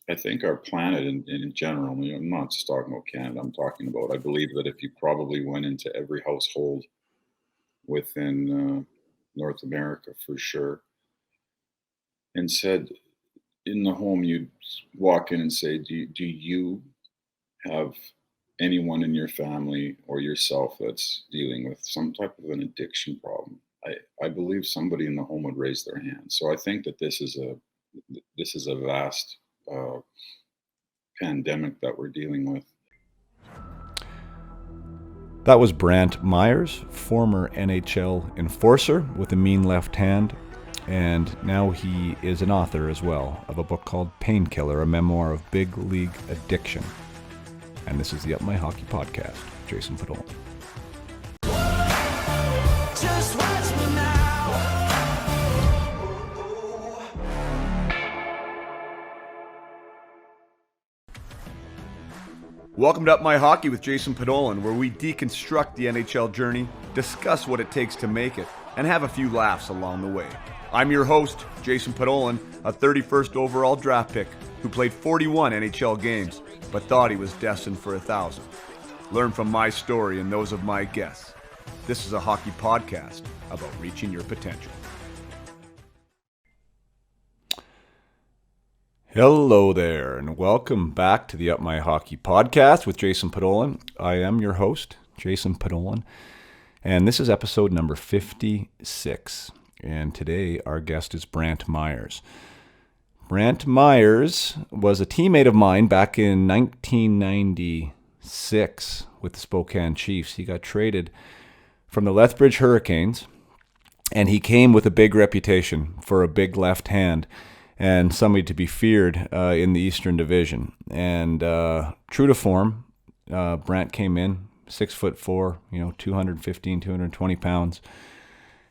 I think our planet in general, I'm not just talking about Canada, I'm talking about, I believe that if you probably went into every household within North America for sure and said in the home, you'd walk in and say, do you have anyone in your family or yourself that's dealing with some type of an addiction problem? I believe somebody in the home would raise their hand. So I think that this is a vast uh, pandemic that we're dealing with. That was Brantt Myhres, former NHL enforcer with a mean left hand, and now he is an author as well of a book called Painkiller, a memoir of big league addiction. And this is the Up My Hockey podcast. Jason Podolak. Just watch me now. Welcome to Up My Hockey with Jason Podolak, where we deconstruct the NHL journey, discuss what it takes to make it, and have a few laughs along the way. I'm your host, Jason Podolak, a 31st overall draft pick who played 41 NHL games, but thought he was destined for 1,000. Learn from my story and those of my guests. This is a hockey podcast about reaching your potential. Hello there, and welcome back to the Up My Hockey podcast with Jason Podolak. I am your host, Jason Podolak, and this is episode number 56. And today our guest is Brantt Myhres. Brantt Myhres was a teammate of mine back in 1996 with the Spokane Chiefs. He got traded from the Lethbridge Hurricanes, and he came with a big reputation for a big left hand and somebody to be feared in the Eastern Division. And true to form, Brant came in 6'4", 215, 220 pounds,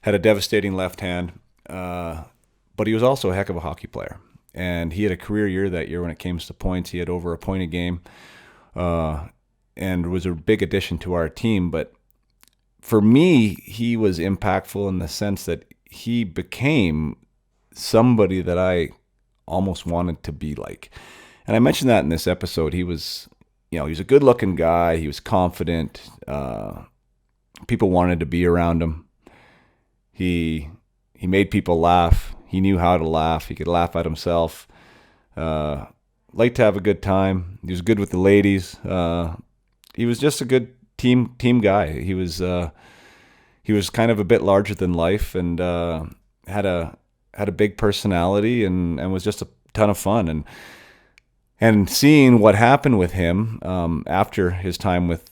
had a devastating left hand, but he was also a heck of a hockey player. And he had a career year that year when it came to points. He had over a point a game and was a big addition to our team. But for me, he was impactful in the sense that he became somebody that I almost wanted to be like. And I mentioned that in this episode. He was a good-looking guy. He was confident. People wanted to be around him. He made people laugh. He knew how to laugh. He could laugh at himself. Liked to have a good time. He was good with the ladies. He was just a good team guy. He was kind of a bit larger than life and had a big personality and was just a ton of fun. And seeing what happened with him after his time with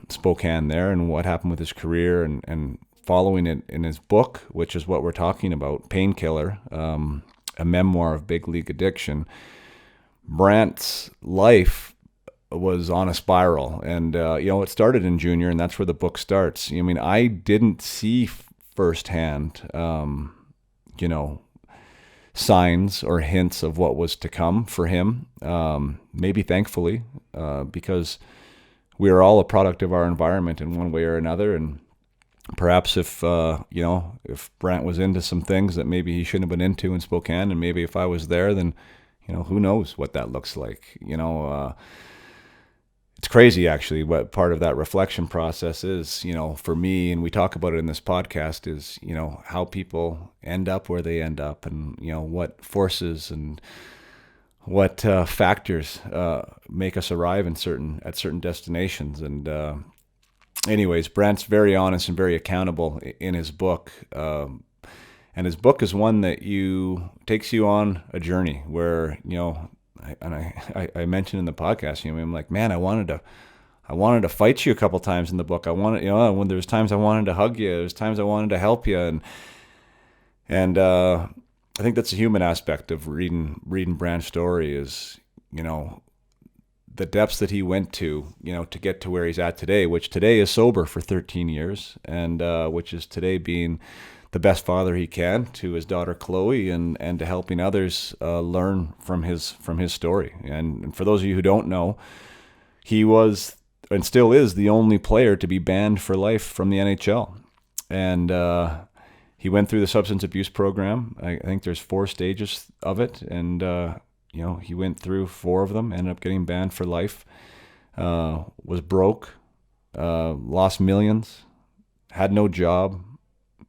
Spokane there and what happened with his career and following it in his book, which is what we're talking about, Painkiller, a memoir of big league addiction, Brant's life was on a spiral. And, it started in junior, and that's where the book starts. I mean, I didn't see firsthand, signs or hints of what was to come for him. Maybe thankfully, because we are all a product of our environment in one way or another. And perhaps if Brant was into some things that maybe he shouldn't have been into in Spokane, and maybe if I was there, then, who knows what that looks like. It's crazy, actually, what part of that reflection process is, for me, and we talk about it in this podcast, is, how people end up where they end up and, what forces and what factors make us arrive at certain destinations. And anyways, Brant's very honest and very accountable in his book. And his book is one that takes you on a journey where, I mentioned in the podcast, I'm like, man, I wanted to fight you a couple times in the book. I wanted, when there was times I wanted to hug you, there was times I wanted to help you, and I think that's a human aspect of reading Brant's story is, the depths that he went to get to where he's at today, which today is sober for 13 years, and which is today being the best father he can to his daughter Chloe, and to helping others learn from his story. And for those of you who don't know, he was and still is the only player to be banned for life from the NHL. And he went through the substance abuse program. I think there's 4 stages of it, and he went through 4 of them, ended up getting banned for life, was broke, lost millions, had no job,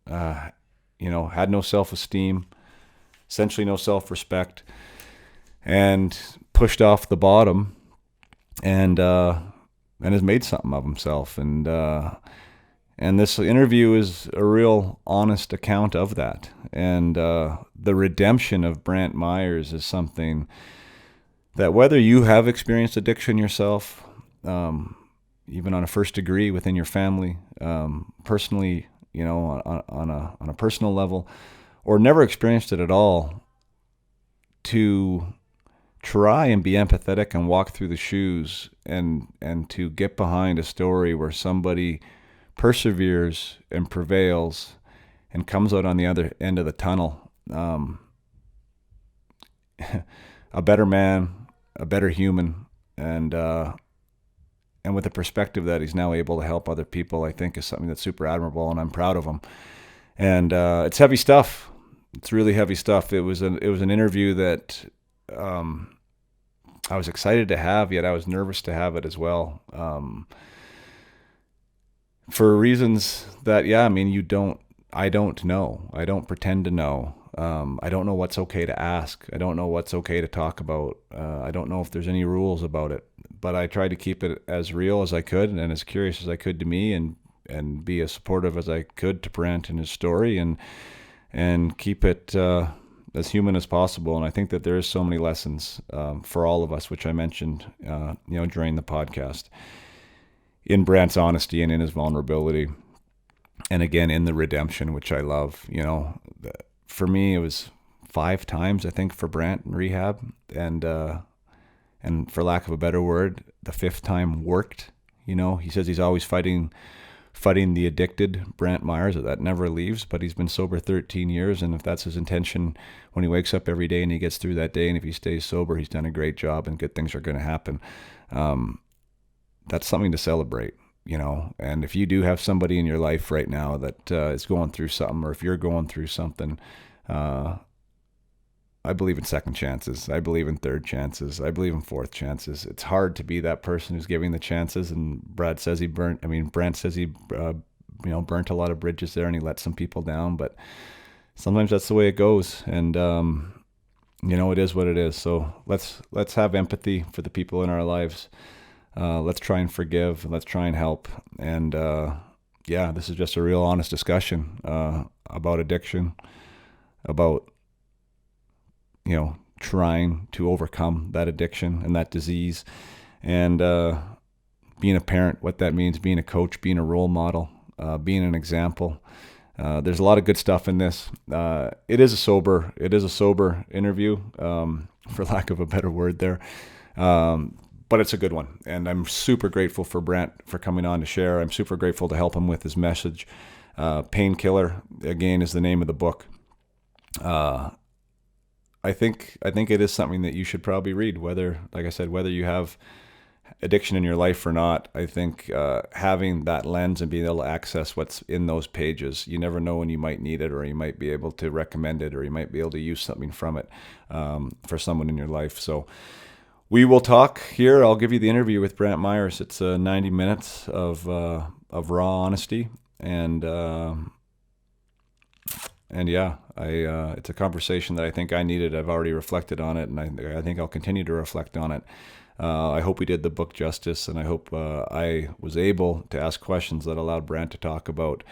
had no self-esteem, essentially no self-respect, and pushed off the bottom, and has made something of himself. And this interview is a real honest account of that. And the redemption of Brantt Myhres is something that, whether you have experienced addiction yourself, even on a first degree within your family, personally, on a personal level, or never experienced it at all, to try and be empathetic and walk through the shoes and to get behind a story where somebody perseveres and prevails and comes out on the other end of the tunnel, a better man, a better human, and with a perspective that he's now able to help other people, I think is something that's super admirable, and I'm proud of him. And it's heavy stuff. It's really heavy stuff. It was an interview that I was excited to have, yet I was nervous to have it as well. For reasons that, I don't know. I don't pretend to know. I don't know what's okay to ask. I don't know what's okay to talk about. I don't know if there's any rules about it, but I tried to keep it as real as I could and as curious as I could to me, and be as supportive as I could to Brant and his story, and keep it as human as possible. And I think that there is so many lessons for all of us, which I mentioned, during the podcast, in Brant's honesty and in his vulnerability, and again in the redemption, which I love. For me, it was 5 times, I think, for Brantt in rehab, and for lack of a better word, the 5th time worked. He says he's always fighting the addicted Brantt Myhres, that never leaves, but he's been sober 13 years, and if that's his intention when he wakes up every day and he gets through that day, and if he stays sober, he's done a great job, and good things are going to happen. That's something to celebrate, and if you do have somebody in your life right now that is going through something, or if you're going through something, I believe in second chances. I believe in third chances. I believe in fourth chances. It's hard to be that person who's giving the chances. And Brantt says he burnt a lot of bridges there, and he let some people down. But sometimes that's the way it goes. And it is what it is. So let's have empathy for the people in our lives. Let's try and forgive. Let's try and help. And this is just a real honest discussion about addiction, about trying to overcome that addiction and that disease, and being a parent, what that means, being a coach, being a role model, being an example. There's a lot of good stuff in this. It is a sober interview, for lack of a better word there. But it's a good one. And I'm super grateful for Brantt for coming on to share. I'm super grateful to help him with his message. Painkiller, again, is the name of the book. I think it is something that you should probably read, whether you have addiction in your life or not. I think having that lens and being able to access what's in those pages, you never know when you might need it, or you might be able to recommend it, or you might be able to use something from it for someone in your life. So we will talk here. I'll give you the interview with Brantt Myhres. It's 90 minutes of raw honesty, and it's a conversation that I think I needed. I've already reflected on it, and I think I'll continue to reflect on it. I hope we did the book justice, and I hope I was able to ask questions that allowed Brantt to talk about,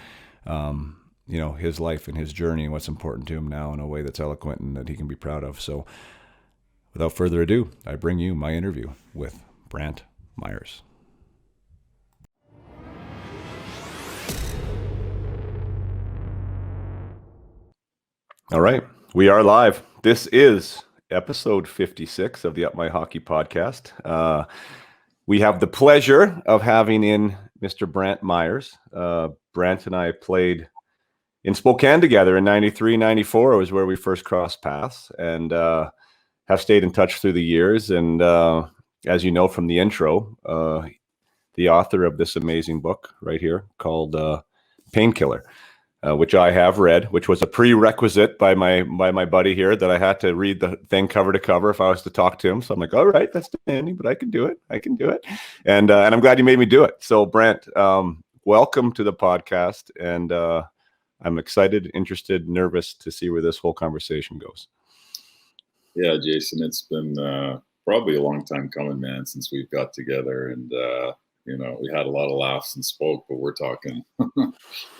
his life and his journey and what's important to him now in a way that's eloquent and that he can be proud of. So without further ado, I bring you my interview with Brantt Myhres. All right, we are live. This is episode 56 of the Up My Hockey podcast. We have the pleasure of having in Mr. Brantt Myhres. Brantt and I played in Spokane together in 93, 94 was where we first crossed paths, and have stayed in touch through the years. And as you know from the intro, the author of this amazing book right here called Painkiller. which I have read, which was a prerequisite by my buddy here, that I had to read the thing cover to cover if I was to talk to him. So I'm like, all right, that's demanding, but I can do it. And I'm glad you made me do it. So Brantt, welcome to the podcast, and I'm excited, interested, nervous to see where this whole conversation goes. Yeah, Jason, it's been probably a long time coming, man, since we've got together, and we had a lot of laughs and spoke, but we're talking a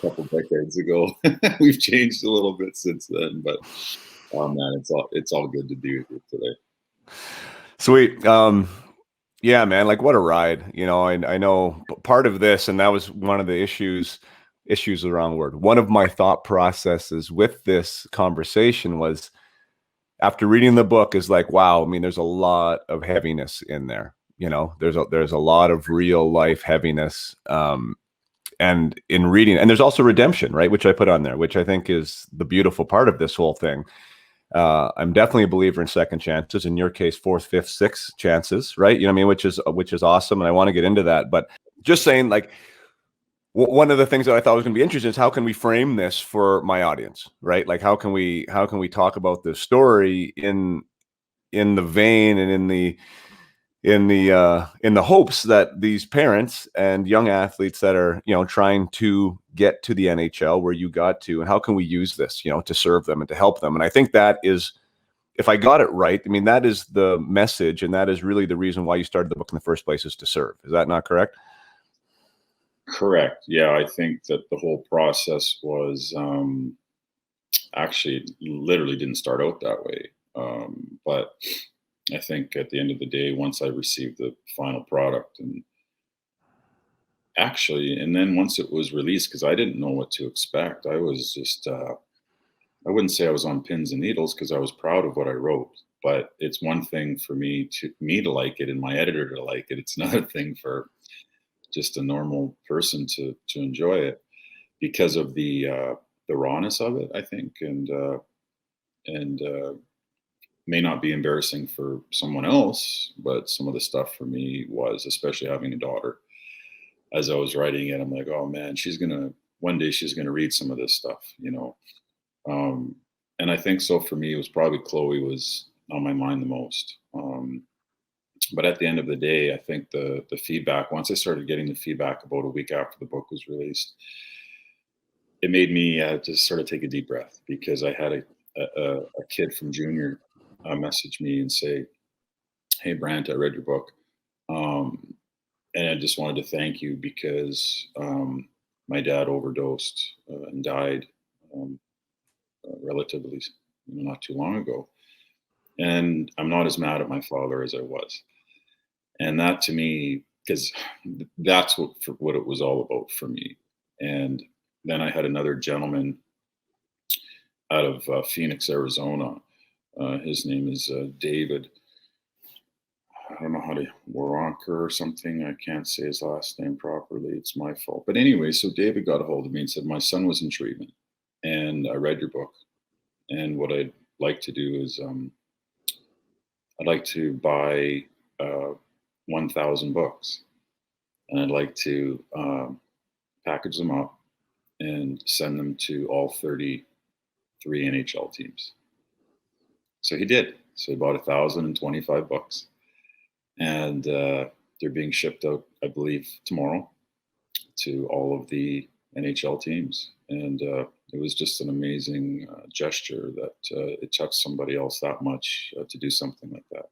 couple decades ago. We've changed a little bit since then, but oh man, it's all good to be with you today. Sweet. Yeah, man, like what a ride. I know part of this, and that was one of the issues is the wrong word. One of my thought processes with this conversation was, after reading the book, is like, wow, I mean, there's a lot of heaviness in there. There's a lot of real life heaviness. And in reading, and there's also redemption, right? Which I put on there, which I think is the beautiful part of this whole thing. I'm definitely a believer in second chances. In your case, fourth, fifth, sixth chances, right? You know what I mean? Which is awesome, and I want to get into that. But just saying, like, one of the things that I thought was going to be interesting is how can we frame this for my audience, right? Like, how can we talk about this story in the vein and in the hopes that these parents and young athletes that are, trying to get to the NHL where you got to, and how can we use this, to serve them and to help them? And I think that is, if I got it right, I mean, that is the message, and that is really the reason why you started the book in the first place, is to serve. Is that not correct? Correct. Yeah, I think that the whole process was actually literally didn't start out that way. But I think at the end of the day, once I received the final product, and then once it was released, because I didn't know what to expect, I was just, I wouldn't say I was on pins and needles, because I was proud of what I wrote. But it's one thing for me to like it and my editor to like it. It's another thing for just a normal person to enjoy it, because of the rawness of it, I think, and may not be embarrassing for someone else, but some of the stuff for me was, especially having a daughter. As I was writing it, I'm like, oh man, one day she's gonna read some of this stuff, and I think so for me, it was probably Chloe was on my mind the most. But at the end of the day, I think the feedback, once I started getting the feedback about a week after the book was released, it made me just sort of take a deep breath, because I had a kid from junior message me and say, hey, Brant, I read your book. And I just wanted to thank you, because my dad overdosed and died relatively not too long ago. And I'm not as mad at my father as I was. And that, to me, because that's what it was all about for me. And then I had another gentleman out of Phoenix, Arizona. His name is David. I don't know how to, Waronker or something. I can't say his last name properly. It's my fault. But anyway, so David got a hold of me and said, my son was in treatment, and I read your book. And what I'd like to do is I'd like to buy 1,000 books, and I'd like to package them up and send them to all 33 NHL teams. So he did. So he bought 1,025 books, and they're being shipped out, I believe, tomorrow to all of the NHL teams. And it was just an amazing gesture that it touched somebody else that much to do something like that.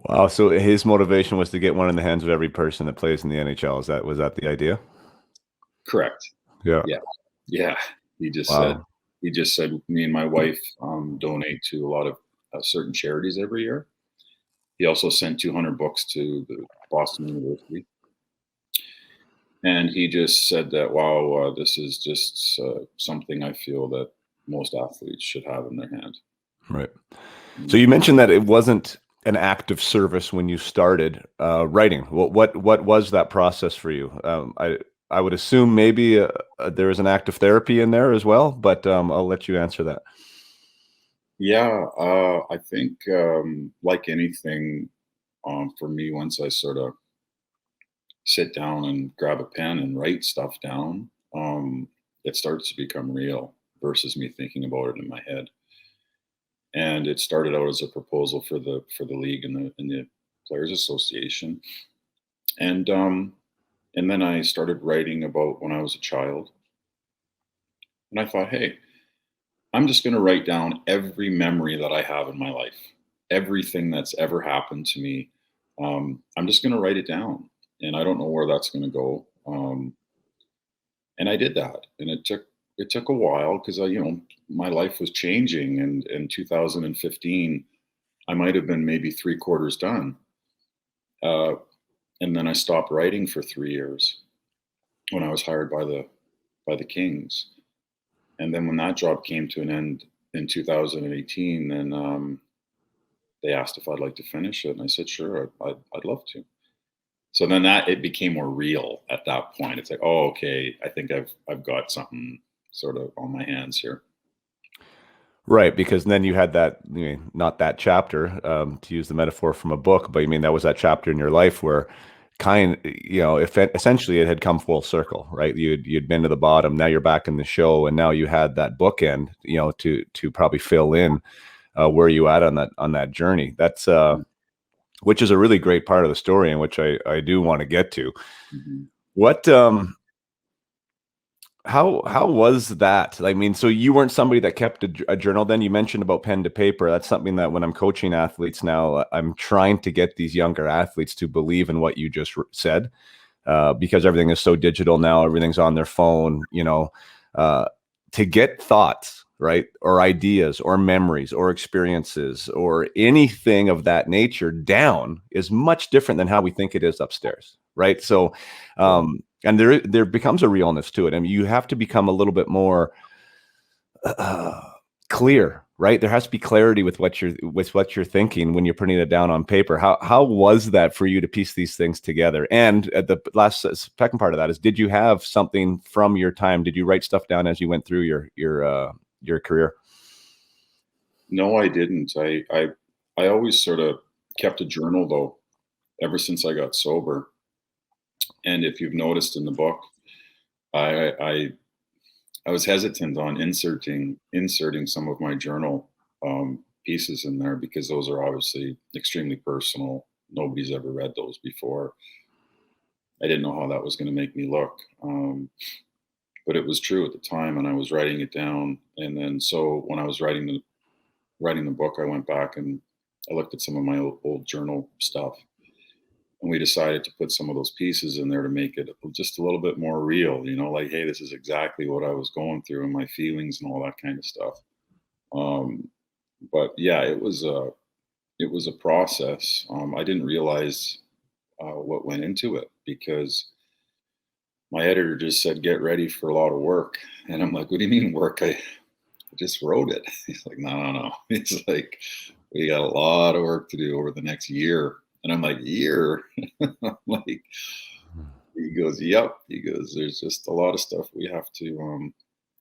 Wow. So his motivation was to get one in the hands of every person that plays in the NHL. Was that the idea? Correct. Yeah. Yeah. He just said, me and my wife donate to a lot of certain charities every year. He also sent 200 books to the Boston University. And he just said that, wow, this is just something I feel that most athletes should have in their hand. Right. So you mentioned that it wasn't an act of service when you started writing. What was that process for you? I would assume maybe there is an act of therapy in there as well, but I'll let you answer that. Yeah, I think like anything, for me, once I sort of sit down and grab a pen and write stuff down, it starts to become real versus me thinking about it in my head. And it started out as a proposal for the league and the Players Association, and then I started writing about when I was a child, and I thought, hey, I'm just going to write down every memory that I have in my life, everything that's ever happened to me. I'm just going to write it down, and I don't know where that's going to go. And I did that, and it took a while because my life was changing, and in 2015, I might have been maybe three quarters done, uh, and then I stopped writing for 3 years when I was hired by the Kings, and then when that job came to an end in 2018, then they asked if I'd like to finish it, and I said sure, I'd love to. So then that it became more real at that point. It's like, oh, okay, I think I've got something sort of on my hands here. Right, because then you had that, not that chapter, to use the metaphor from a book, but that was that chapter in your life where if essentially it had come full circle, right? You'd been to the bottom, now you're back in the show, and now you had that bookend, to probably fill in where you at on that journey. That's which is a really great part of the story, and which I do want to get to. Mm-hmm. What how was that? So you weren't somebody that kept a journal then? You mentioned about pen to paper. That's something that when I'm coaching athletes now, I'm trying to get these younger athletes to believe in what you just said, because everything is so digital now. Everything's on their phone, to get thoughts, right, or ideas or memories or experiences or anything of that nature down is much different than how we think it is upstairs, right? So and there becomes a realness to it. You have to become a little bit more clear, right? There has to be clarity with what you're thinking when you're putting it down on paper. How was that for you to piece these things together? And at the second part of that is, did you have something from your time? Did you write stuff down as you went through your career? No, I didn't. I always sort of kept a journal though, ever since I got sober. And if you've noticed in the book, I was hesitant on inserting some of my journal pieces in there because those are obviously extremely personal. Nobody's ever read those before. I didn't know how that was going to make me look, but it was true at the time, and I was writing it down. And then, so when I was writing the book, I went back and I looked at some of my old journal stuff, and we decided to put some of those pieces in there to make it just a little bit more real, like, hey, this is exactly what I was going through and my feelings and all that kind of stuff. But yeah, it was a process. I didn't realize what went into it because my editor just said, get ready for a lot of work. And I'm like, what do you mean work? I just wrote it. He's like, no. It's like, we got a lot of work to do over the next year. And I'm like, year? I'm like, he goes, yep. He goes, there's just a lot of stuff we have to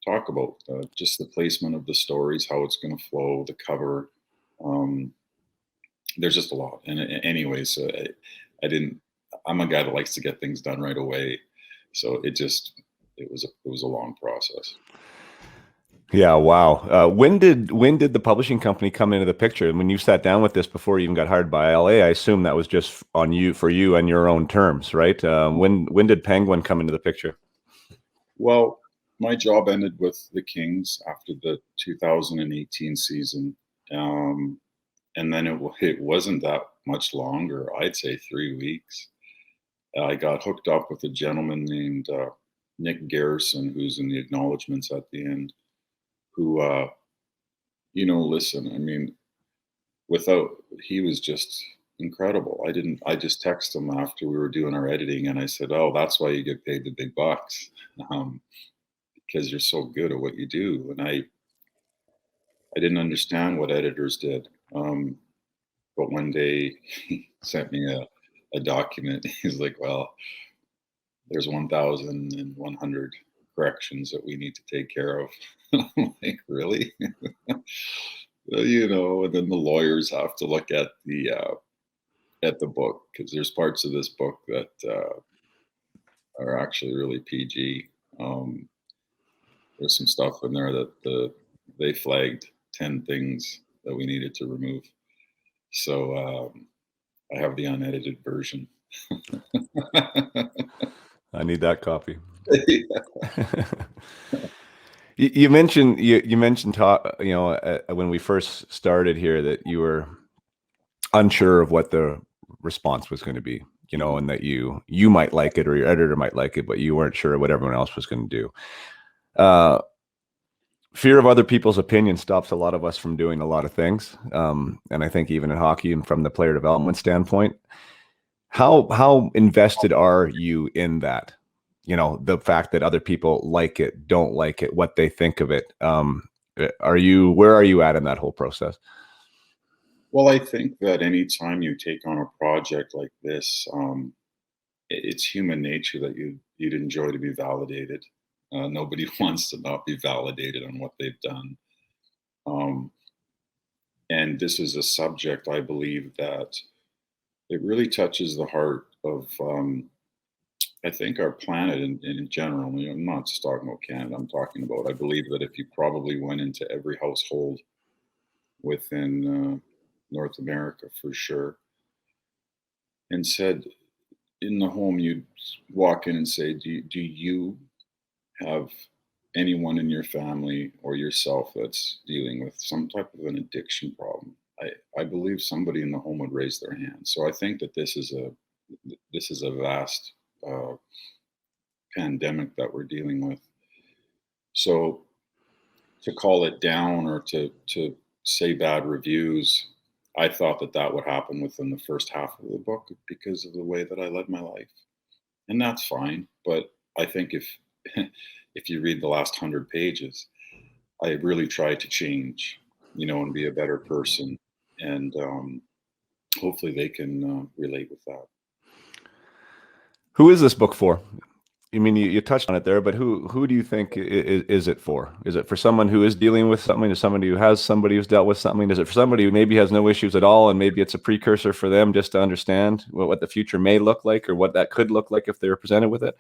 talk about. Just the placement of the stories, how it's going to flow, the cover. There's just a lot. And anyways, I'm a guy that likes to get things done right away. So it was a long process. Yeah. Wow. When did the publishing company come into the picture? And when you sat down with this before you even got hired by LA, I assume that was just for you and your own terms, right? When did Penguin come into the picture? Well, my job ended with the Kings after the 2018 season. And then it wasn't that much longer. I'd say 3 weeks. I got hooked up with a gentleman named Nick Garrison, who's in the acknowledgments at the end, who, listen, I mean, he was just incredible. I just texted him after we were doing our editing, and I said, oh, that's why you get paid the big bucks, because you're so good at what you do. And I didn't understand what editors did. But one day he sent me a document. He's like, well, there's 1,100 corrections that we need to take care of. I'm like, really? And then the lawyers have to look at the book, because there's parts of this book that are actually really PG. there's some stuff in there that they flagged 10 things that we needed to remove. So I have the unedited version. I need that copy. Yeah. You mentioned when we first started here that you were unsure of what the response was going to be, and that you might like it or your editor might like it, but you weren't sure what everyone else was going to do. Fear of other people's opinion stops a lot of us from doing a lot of things. And I think even in hockey and from the player development standpoint, how invested are you in that? The fact that other people like it, don't like it, what they think of it. Where are you at in that whole process? Well, I think that anytime you take on a project like this, it's human nature that you'd enjoy to be validated. Nobody wants to not be validated on what they've done. Um, and this is a subject, I believe, that it really touches the heart of, I think, our planet in general. I'm not just talking about Canada. I'm talking about, I believe that if you probably went into every household within North America for sure and said, in the home, you'd walk in and say, do you have anyone in your family or yourself that's dealing with some type of an addiction problem? I believe somebody in the home would raise their hand. So I think that this is a vast pandemic that we're dealing with. So to call it down or to say bad reviews, I thought that would happen within the first half of the book because of the way that I led my life, and that's fine. But I think if if you read the last 100 pages, I really tried to change, and be a better person, and hopefully they can relate with that. Who is this book for? I mean, you touched on it there, but who do you think is it for? Is it for someone who is dealing with something, to somebody who has somebody who's dealt with something? Is it for somebody who maybe has no issues at all, and maybe it's a precursor for them just to understand what the future may look like, or what that could look like if they were presented with it?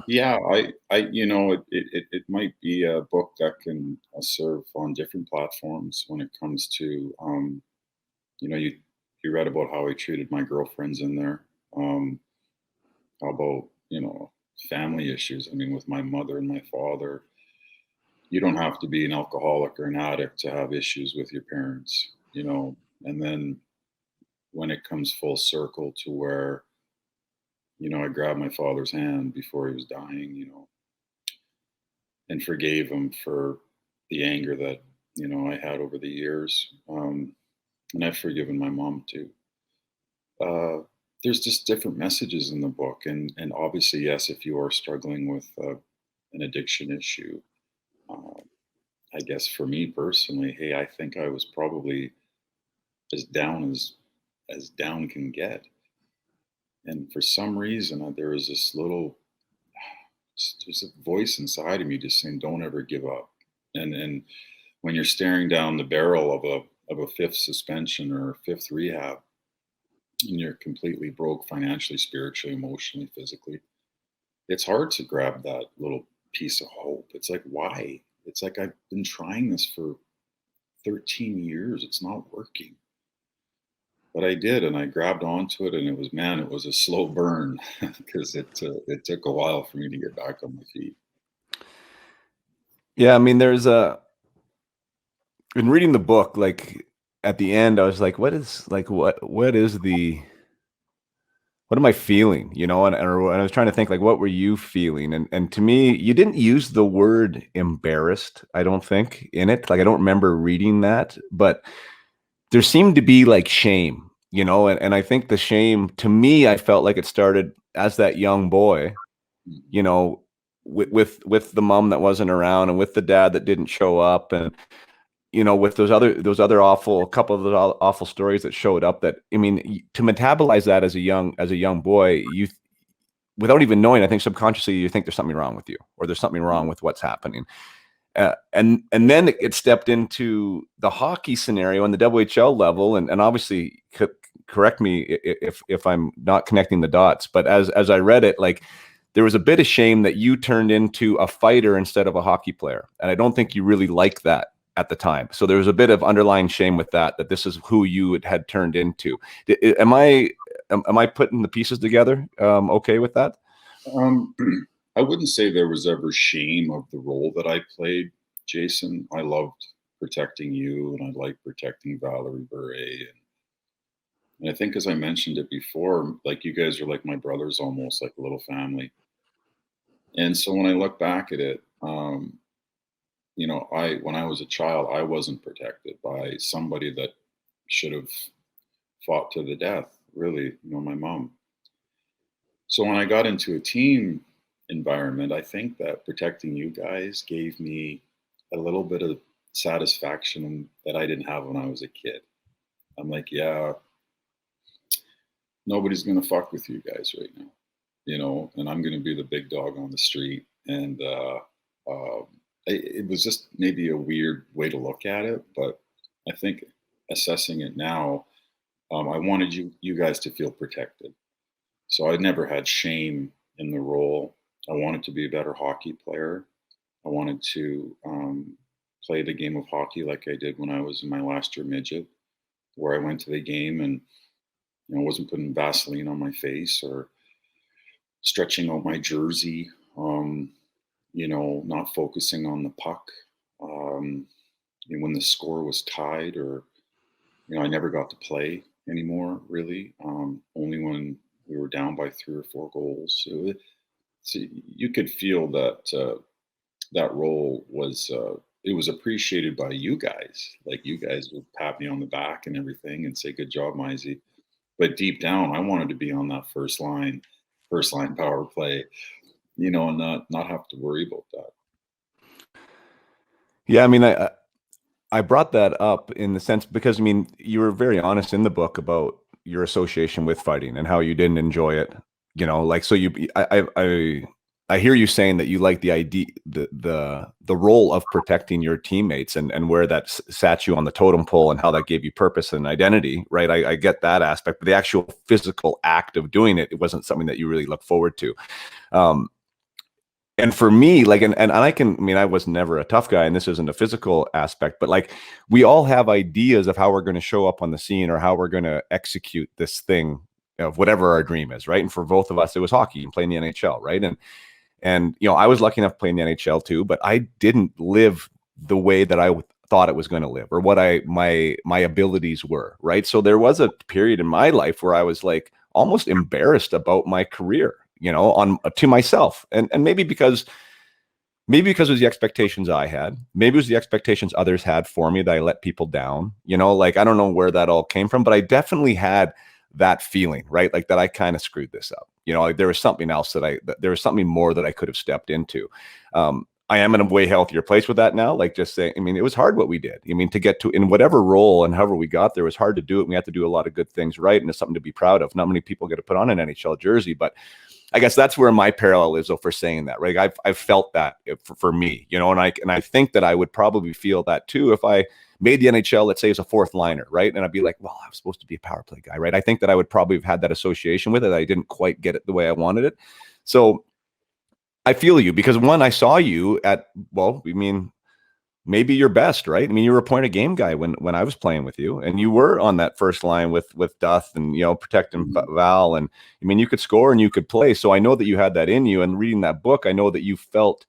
Yeah, it might be a book that can serve on different platforms when it comes to, you read about how I treated my girlfriends in there. How about, family issues? I mean, with my mother and my father, you don't have to be an alcoholic or an addict to have issues with your parents, and then when it comes full circle to where, I grabbed my father's hand before he was dying, and forgave him for the anger that, I had over the years. And I've forgiven my mom too. There's just different messages in the book. And obviously, yes, if you are struggling with an addiction issue, uh, I guess for me personally, hey, I think I was probably as down as down can get. And for some reason, there was this there's a voice inside of me just saying, "Don't ever give up." And when you're staring down the barrel of a fifth suspension or a fifth rehab, and you're completely broke financially, spiritually, emotionally, physically, it's hard to grab that little piece of hope. It's like, why? It's like I've been trying this for 13 years. It's not working. But I did, and I grabbed onto it, and it was a slow burn because it took a while for me to get back on my feet. Yeah, I mean, in reading the book, like at the end, I was like, what am I feeling? And I was trying to think, like, what were you feeling? And to me, you didn't use the word embarrassed, I don't think, in it. Like, I don't remember reading that, but there seemed to be like shame, and I think the shame, to me, I felt like it started as that young boy, you know, with the mom that wasn't around, and with the dad that didn't show up, and with those other awful, a couple of those awful stories that showed up. That, I mean, to metabolize that as a young boy, without even knowing, I think subconsciously you think there's something wrong with you, or there's something wrong with what's happening. And then it stepped into the hockey scenario and the WHL level, and obviously correct me if I'm not connecting the dots, but as I read it, like there was a bit of shame that you turned into a fighter instead of a hockey player. And I don't think you really liked that at the time. So there was a bit of underlying shame with that this is who you had turned into. Am I putting the pieces together okay with that? I wouldn't say there was ever shame of the role that I played, Jason. I loved protecting you, and I liked protecting Valerie Bure. And I think, as I mentioned it before, like, you guys are like my brothers, almost like a little family. And so when I look back at it, when I was a child, I wasn't protected by somebody that should have fought to the death, really, my mom. So when I got into a team environment, I think that protecting you guys gave me a little bit of satisfaction that I didn't have when I was a kid. I'm like, yeah, nobody's going to fuck with you guys right now, and I'm going to be the big dog on the street. And it was just maybe a weird way to look at it, but I think, assessing it now, I wanted you guys to feel protected. So I never had shame in the role. I wanted to be a better hockey player. I wanted to play the game of hockey like I did when I was in my last year midget, where I went to the game and wasn't putting Vaseline on my face or stretching out my jersey, not focusing on the puck. When the score was tied, or, I never got to play anymore, really. Only when we were down by 3 or 4 goals. So you could feel that that role was, it was appreciated by you guys. Like, you guys would pat me on the back and everything and say, "Good job, Mizey." But deep down, I wanted to be on that first line power play, and not have to worry about that. Yeah, I mean, I brought that up in the sense because, I mean, you were very honest in the book about your association with fighting and how you didn't enjoy it. Like, so I hear you saying that you like the idea, the role of protecting your teammates and where that sat you on the totem pole and how that gave you purpose and identity, right? I get that aspect, but the actual physical act of doing it wasn't something that you really look forward to. And for me, like, and I was never a tough guy, and this isn't a physical aspect, but like, we all have ideas of how we're going to show up on the scene or how we're going to execute this thing of whatever our dream is, right? And for both of us, it was hockey and playing the NHL, right? And I was lucky enough playing the NHL too, but I didn't live the way that I thought it was going to live or what my abilities were, right? So there was a period in my life where I was like almost embarrassed about my career, to myself. And maybe because it was the expectations I had, maybe it was the expectations others had for me that I let people down, like, I don't know where that all came from, but I definitely had that feeling, right? Like, that I kind of screwed this up. Like, there was something else there was something more that I could have stepped into. I am in a way healthier place with that now. Like, just saying, I mean, it was hard what we did. I mean, to get to in whatever role and however we got there, it was hard to do it. We had to do a lot of good things right. And it's something to be proud of. Not many people get to put on an NHL jersey, but I guess that's where my parallel is, though, for saying that, right? I've felt that for me, and I think that I would probably feel that too if I made the NHL, let's say, as a fourth liner, right? And I'd be like, well, I was supposed to be a power play guy, right? I think that I would probably have had that association with it. I didn't quite get it the way I wanted it. So I feel you, because one, I saw you at, well, I mean, maybe your best, right? I mean, you were a point of game guy when I was playing with you, and you were on that first line with Duth and, protecting Val. And I mean, you could score and you could play. So I know that you had that in you, and reading that book, I know that you felt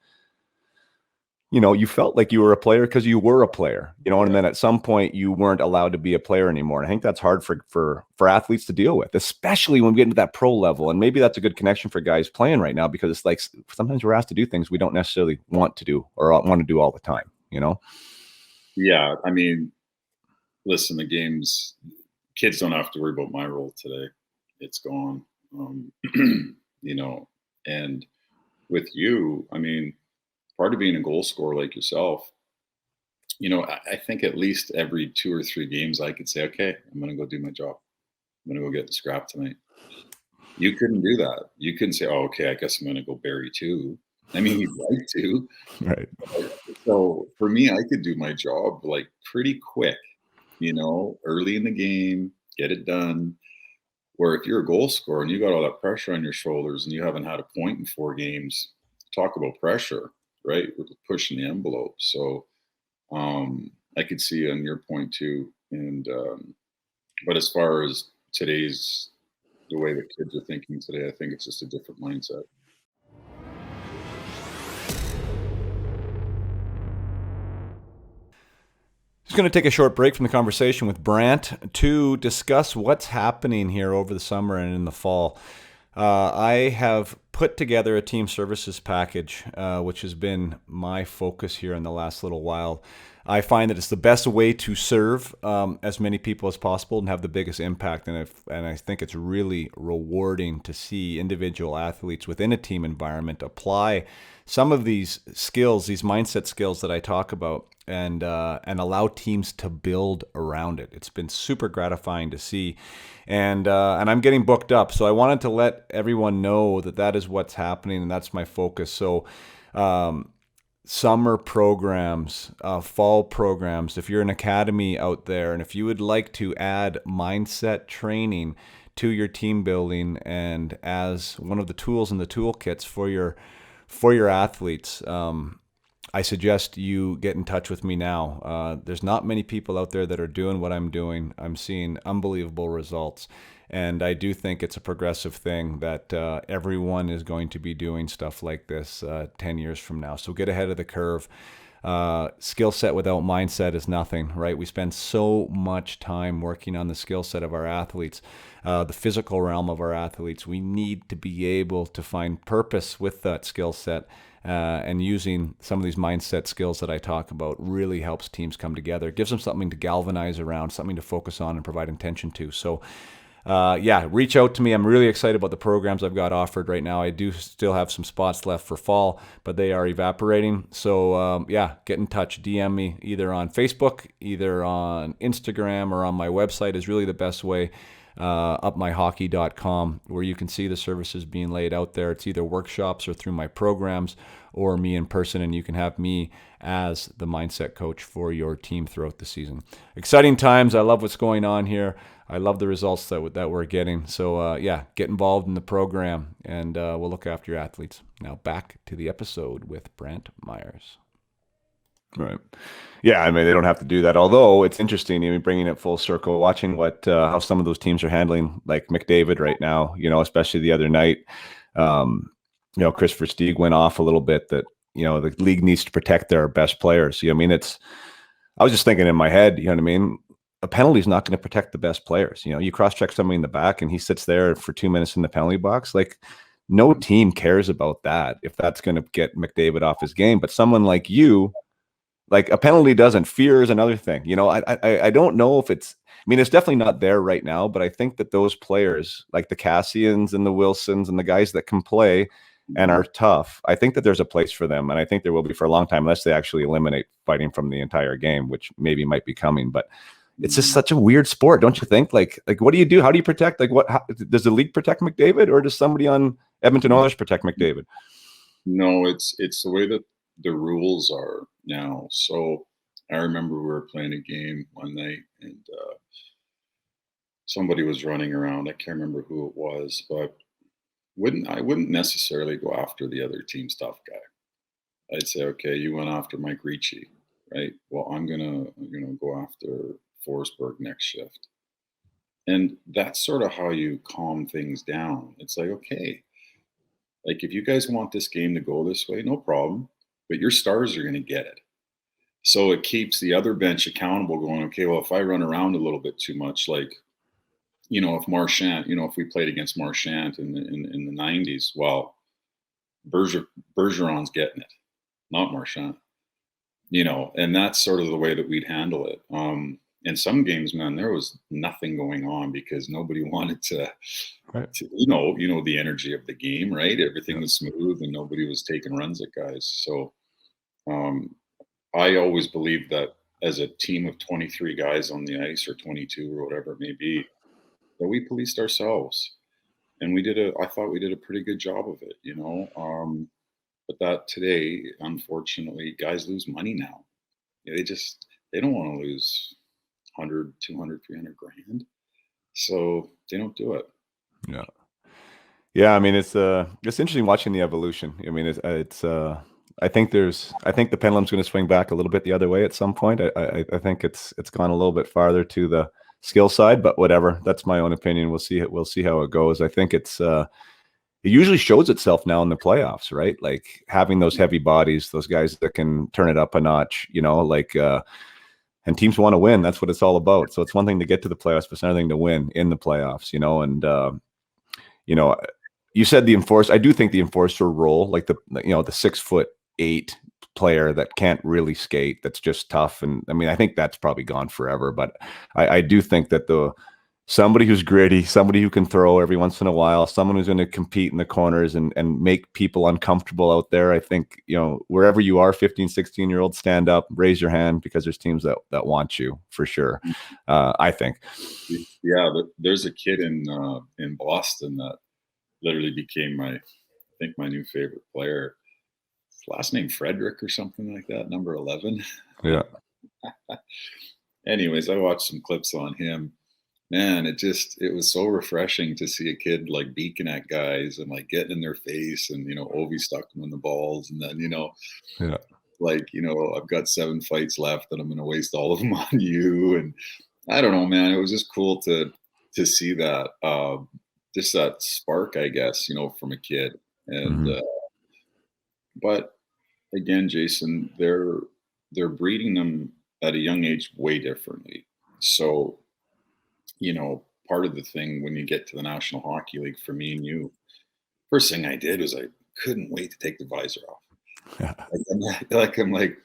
like you were a player because you were a player, and then at some point you weren't allowed to be a player anymore. And I think that's hard for athletes to deal with, especially when we get into that pro level. And maybe that's a good connection for guys playing right now, because it's like sometimes we're asked to do things we don't necessarily want to do or want to do all the time, Yeah. I mean, listen, the games, kids don't have to worry about my role today. It's gone. And with you, I mean, part of being a goal scorer like yourself, I think at least every 2 or 3 games I could say, okay, I'm going to go do my job. I'm going to go get the scrap tonight. You couldn't do that. You couldn't say, oh, okay, I guess I'm going to go bury 2. I mean, you'd like to. Right. So for me, I could do my job like pretty quick, early in the game, get it done. Where if you're a goal scorer and you got all that pressure on your shoulders and you haven't had a point in 4 games, talk about pressure, right? We're pushing the envelope. So I could see on your point too. And but as far as today's the way that kids are thinking today, I think it's just a different mindset. Just going to take a short break from the conversation with Brantt to discuss what's happening here over the summer and in the fall. I have put together a team services package, which has been my focus here in the last little while. I find that it's the best way to serve as many people as possible and have the biggest impact. And I think it's really rewarding to see individual athletes within a team environment apply some of these skills, these mindset skills that I talk about, and allow teams to build around it. It's been super gratifying to see, and I'm getting booked up. So I wanted to let everyone know that that is what's happening, and that's my focus. So summer programs, fall programs, if you're an academy out there, and if you would like to add mindset training to your team building and as one of the tools in the toolkits for your athletes, I suggest you get in touch with me now. There's not many people out there that are doing what I'm doing. I'm seeing unbelievable results. And I do think it's a progressive thing that everyone is going to be doing stuff like this 10 years from now. So get ahead of the curve. Skill set without mindset is nothing, right? We spend so much time working on the skill set of our athletes, the physical realm of our athletes. We need to be able to find purpose with that skill set. And using some of these mindset skills that I talk about really helps teams come together. It gives them something to galvanize around, something to focus on and provide intention to. So reach out to me. I'm really excited about the programs I've got offered right now. I do still have some spots left for fall, but they are evaporating. So get in touch. DM me either on Facebook, either on Instagram, or on my website is really the best way. upmyhockey.com, where you can see the services being laid out there. It's either workshops or through my programs or me in person, and you can have me as the mindset coach for your team throughout the season. Exciting times. I love what's going on here. I love the results that we're getting. So get involved in the program, and we'll look after your athletes. Now back to the episode with Brantt Myhres. Right. Yeah, I mean, they don't have to do that. Although it's interesting, bringing it full circle, watching how some of those teams are handling, like McDavid right now, especially the other night. Christopher Stieg went off a little bit that, the league needs to protect their best players. I was just thinking in my head, a penalty is not going to protect the best players. You cross-check somebody in the back and he sits there for 2 minutes in the penalty box. Like, no team cares about that if that's going to get McDavid off his game. But someone like you, like, a penalty doesn't. Fear is another thing. I don't know if it's definitely not there right now, but I think that those players like the Cassians and the Wilsons and the guys that can play and are tough, I think that there's a place for them. And I think there will be for a long time, unless they actually eliminate fighting from the entire game, which maybe might be coming. But it's just such a weird sport, don't you think? Like what do you do? How do you protect? Does the league protect McDavid, or does somebody on Edmonton Oilers protect McDavid? No, it's the way that the rules are now. So I remember we were playing a game one night, and somebody was running around. I can't remember who it was, but I wouldn't necessarily go after the other team's tough guy. I'd say, okay, you went after Mike Ricci, right? Well, I'm gonna go after Forsberg next shift. And that's sort of how you calm things down. It's like, okay, like, if you guys want this game to go this way, no problem, but your stars are going to get it. So it keeps the other bench accountable, going, okay, well, if I run around a little bit too much, like, if Marchand, if we played against Marchand in the 90s, well, Bergeron's getting it, not Marchand, and that's sort of the way that we'd handle it. In some games, man, there was nothing going on because nobody wanted to, right. The energy of the game, right? Everything was smooth and nobody was taking runs at guys. So I always believed that as a team of 23 guys on the ice, or 22 or whatever it may be, that we policed ourselves. And I thought we did a pretty good job of it, but that today, unfortunately, guys lose money now. They don't want to lose 100, 200, 300 grand. So they don't do it. Yeah. Yeah, I mean it's interesting watching the evolution. I mean I think the pendulum's going to swing back a little bit the other way at some point. I think it's gone a little bit farther to the skill side, but whatever. That's my own opinion. We'll see how it goes. I think it usually shows itself now in the playoffs, right? Like having those heavy bodies, those guys that can turn it up a notch, and teams want to win. That's what it's all about. So it's one thing to get to the playoffs, but it's another thing to win in the playoffs, and you know, you said the enforcer. I do think the enforcer role, like the 6'8" player that can't really skate, that's just tough. And I mean, I think that's probably gone forever. But I do think that somebody who's gritty, somebody who can throw every once in a while, someone who's going to compete in the corners and make people uncomfortable out there. I think, wherever you are, 15, 16-year-old, stand up, raise your hand, because there's teams that want you for sure. I think. Yeah, there's a kid in Boston that literally became I think my new favorite player. His last name Frederick or something like that, number 11. Yeah. Anyways, I watched some clips on him. Man, it was so refreshing to see a kid like beaking at guys and like getting in their face, and Ovi stuck him in the balls, and then Yeah. I've got 7 fights left and I'm going to waste all of them on you. And I don't know, man, it was just cool to see that, just that spark, I guess, from a kid. And Mhm. but again, Jason, they're breeding them at a young age way differently. So part of the thing when you get to the National Hockey League, for me and you, first thing I did was I couldn't wait to take the visor off. Yeah. I'm like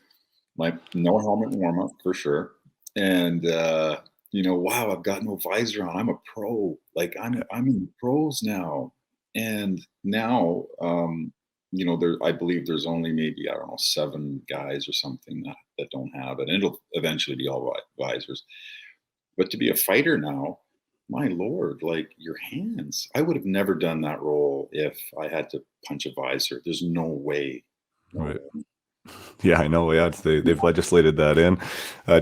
my no helmet warm up for sure, and wow, I've got no visor on. I'm a pro. Like I'm in the pros now, and now there I believe there's only maybe, I don't know, 7 guys or something that don't have it, and it'll eventually be all visors. But to be a fighter now, my lord, like your hands. I would have never done that role if I had to punch a visor. There's no way. No Right. way. Yeah, I know. Yeah, they've legislated that in,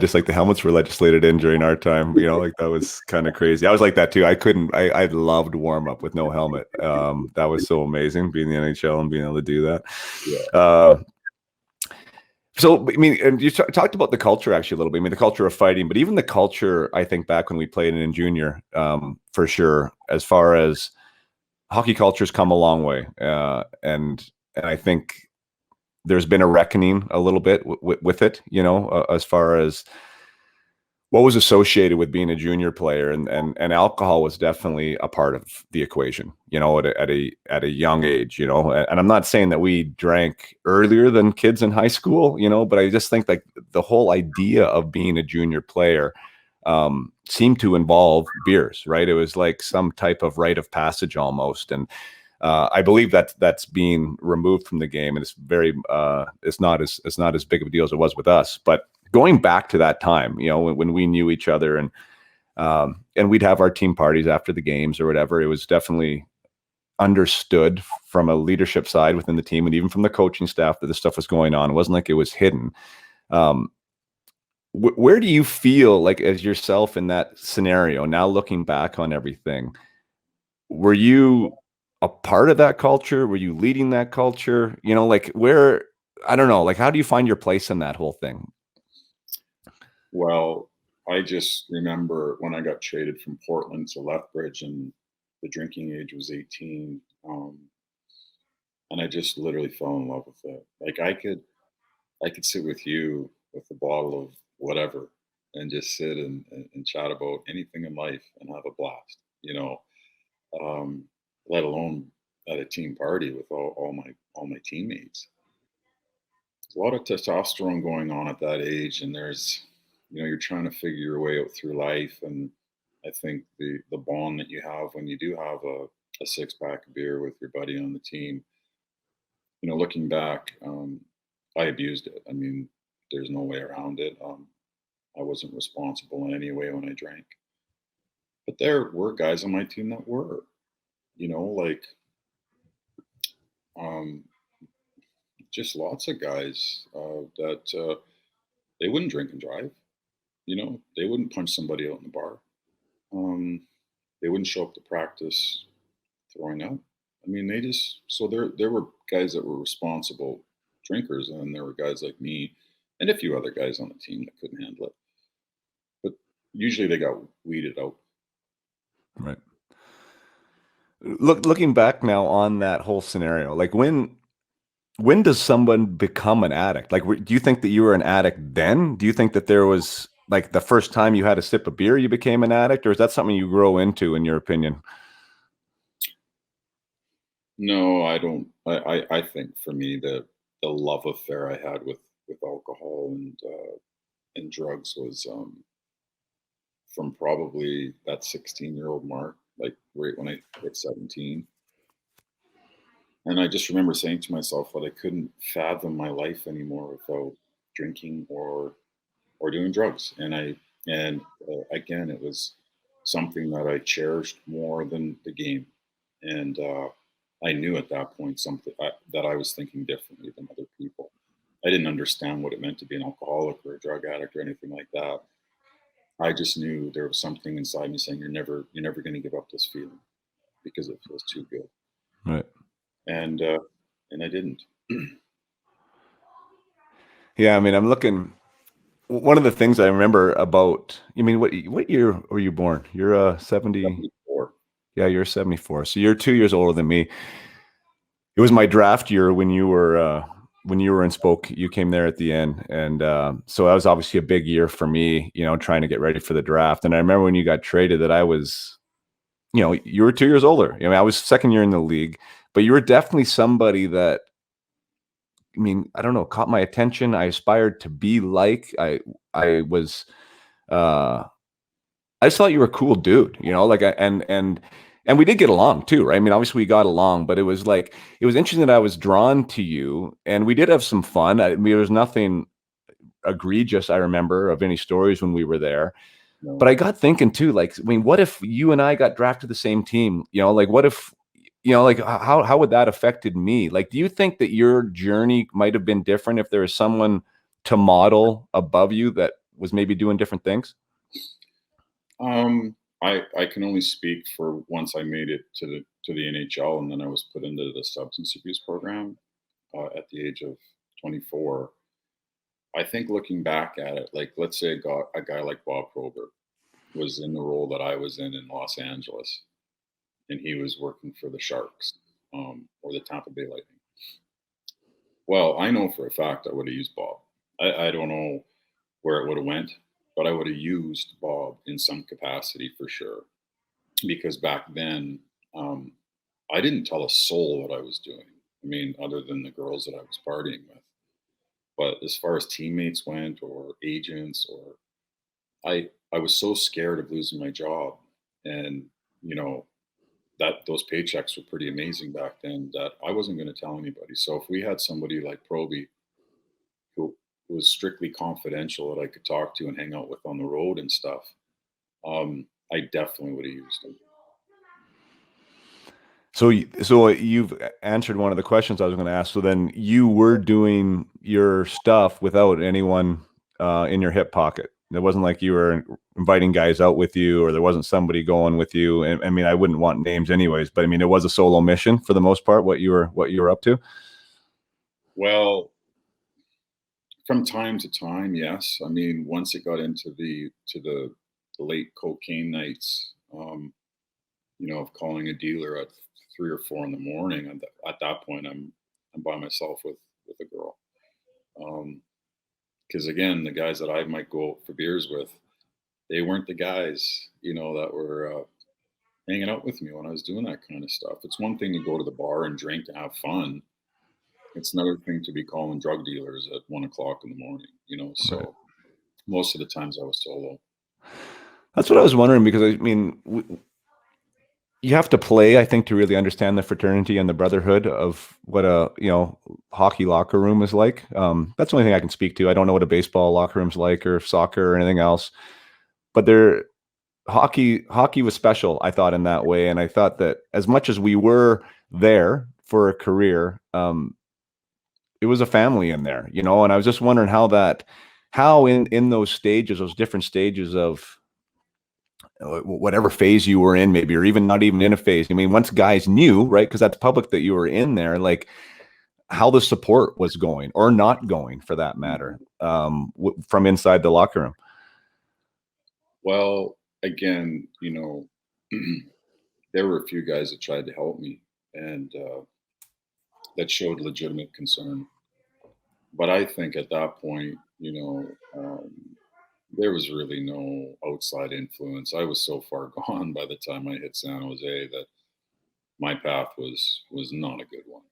just like the helmets were legislated in during our time. Like that was kind of crazy. I was like that too. I couldn't. I loved warm up with no helmet. That was so amazing being in the NHL and being able to do that. Yeah. So, I mean, and you talked about the culture actually a little bit. I mean, the culture of fighting, but even the culture, I think back when we played in junior, for sure, as far as hockey culture's come a long way. And I think there's been a reckoning a little bit with it, as far as what was associated with being a junior player, and alcohol was definitely a part of the equation, at a young age, and I'm not saying that we drank earlier than kids in high school, but I just think like the whole idea of being a junior player seemed to involve beers, right? It was like some type of rite of passage almost. And I believe that's being removed from the game, and it's not as big of a deal as it was with us. But going back to that time, when we knew each other, and we'd have our team parties after the games or whatever, it was definitely understood from a leadership side within the team, and even from the coaching staff, that this stuff was going on. It wasn't like it was hidden. Where do you feel like, as yourself in that scenario, now looking back on everything, were you a part of that culture? Were you leading that culture? Like where, I don't know, like how do you find your place in that whole thing? Well, I just remember when I got traded from Portland to Lethbridge, and the drinking age was 18. And I just literally fell in love with it. Like I could sit with you with a bottle of whatever and just sit and chat about anything in life and have a blast, let alone at a team party with all my teammates. There's a lot of testosterone going on at that age, and you're trying to figure your way out through life. And I think the bond that you have when you do have a 6-pack of beer with your buddy on the team, looking back, I abused it. I mean, there's no way around it. I wasn't responsible in any way when I drank, but there were guys on my team that were, like, um, just lots of guys that they wouldn't drink and drive. They wouldn't punch somebody out in the bar. They wouldn't show up to practice throwing up. I mean, they just so there were guys that were responsible drinkers, and then there were guys like me and a few other guys on the team that couldn't handle it. But usually they got weeded out. Right. Looking back now on that whole scenario, like when does someone become an addict? Like, do you think that you were an addict then? Do you think that there was like the first time you had a sip of beer, you became an addict, or is that something you grow into, in your opinion? No, I don't. I think for me the love affair I had with alcohol and drugs was from probably that 16-year-old mark, like right when I hit 17. And I just remember saying to myself that I couldn't fathom my life anymore without drinking or doing drugs. And again, it was something that I cherished more than the game. And I knew at that point that I was thinking differently than other people. I didn't understand what it meant to be an alcoholic or a drug addict or anything like that. I just knew there was something inside me saying you're never going to give up this feeling because it feels too good. Right. And uh, and I didn't. Yeah, I mean, I'm looking. One of the things I remember about, I mean, what year were you born? You're 70. 74. Yeah, you're 74. So you're 2 years older than me. It was my draft year when you were in Spoke. You came there at the end, and so that was obviously a big year for me. You know, trying to get ready for the draft. And I remember when you got traded that I was, you know, you were 2 years older. I mean, I was second year in the league, but you were definitely somebody that, I mean, I don't know, caught my attention. I aspired to be like. I was. I just thought you were a cool dude, you know, like and we did get along too, right? I mean, obviously we got along, but it was like it was interesting that I was drawn to you, and we did have some fun. I mean, there was nothing egregious I remember of any stories when we were there. No. But I got thinking too, like, I mean, what if you and I got drafted to the same team? You know, like what if, you know, like how would that affected me? Like, do you think that your journey might have been different if there was someone to model above you that was maybe doing different things? I can only speak for once I made it to the NHL, and then I was put into the substance abuse program at the age of 24. I think looking back at it, like let's say a guy like Bob Probert was in the role that I was in Los Angeles, and he was working for the Sharks or the Tampa Bay Lightning. Well, I know for a fact I would have used Bob. I don't know where it would have went, but I would have used Bob in some capacity for sure. Because back then, um, I didn't tell a soul what I was doing. I mean, other than the girls that I was partying with. But as far as teammates went, or agents, or I was so scared of losing my job, and you know that those paychecks were pretty amazing back then. That I wasn't going to tell anybody. So if we had somebody like Proby who was strictly confidential that I could talk to and hang out with on the road and stuff, I definitely would have used them. So, so you've answered one of the questions I was going to ask. So then you were doing your stuff without anyone in your hip pocket. It wasn't like you were inviting guys out with you, or there wasn't somebody going with you. And I mean, I wouldn't want names anyways, but I mean, it was a solo mission for the most part. What you were up to? Well, from time to time, yes. I mean, once it got into the late cocaine nights, of calling a dealer at 3 or 4 in the morning, and at that point, I'm by myself with a girl. Because again, the guys that I might go out for beers with, they weren't the guys, that were hanging out with me when I was doing that kind of stuff. It's one thing to go to the bar and drink to have fun. It's another thing to be calling drug dealers at 1 o'clock in the morning. So Right. most of the times I was solo. That's what I was wondering, because I mean, you have to play, I think, to really understand the fraternity and the brotherhood of what a hockey locker room is like. That's the only thing I can speak to. I don't know what a baseball locker room's like, or soccer, or anything else. But hockey was special, I thought, in that way. And I thought that as much as we were there for a career, it was a family in there, And I was just wondering how in those stages, those different stages of whatever phase you were in, maybe, or even not even in a phase. I mean, once guys knew, right? Because that's public that you were in there, like how the support was going or not going for that matter, from inside the locker room. Well, again, there were a few guys that tried to help me and that showed legitimate concern. But I think at that point, there was really no outside influence. I was so far gone by the time I hit San Jose that my path was not a good one.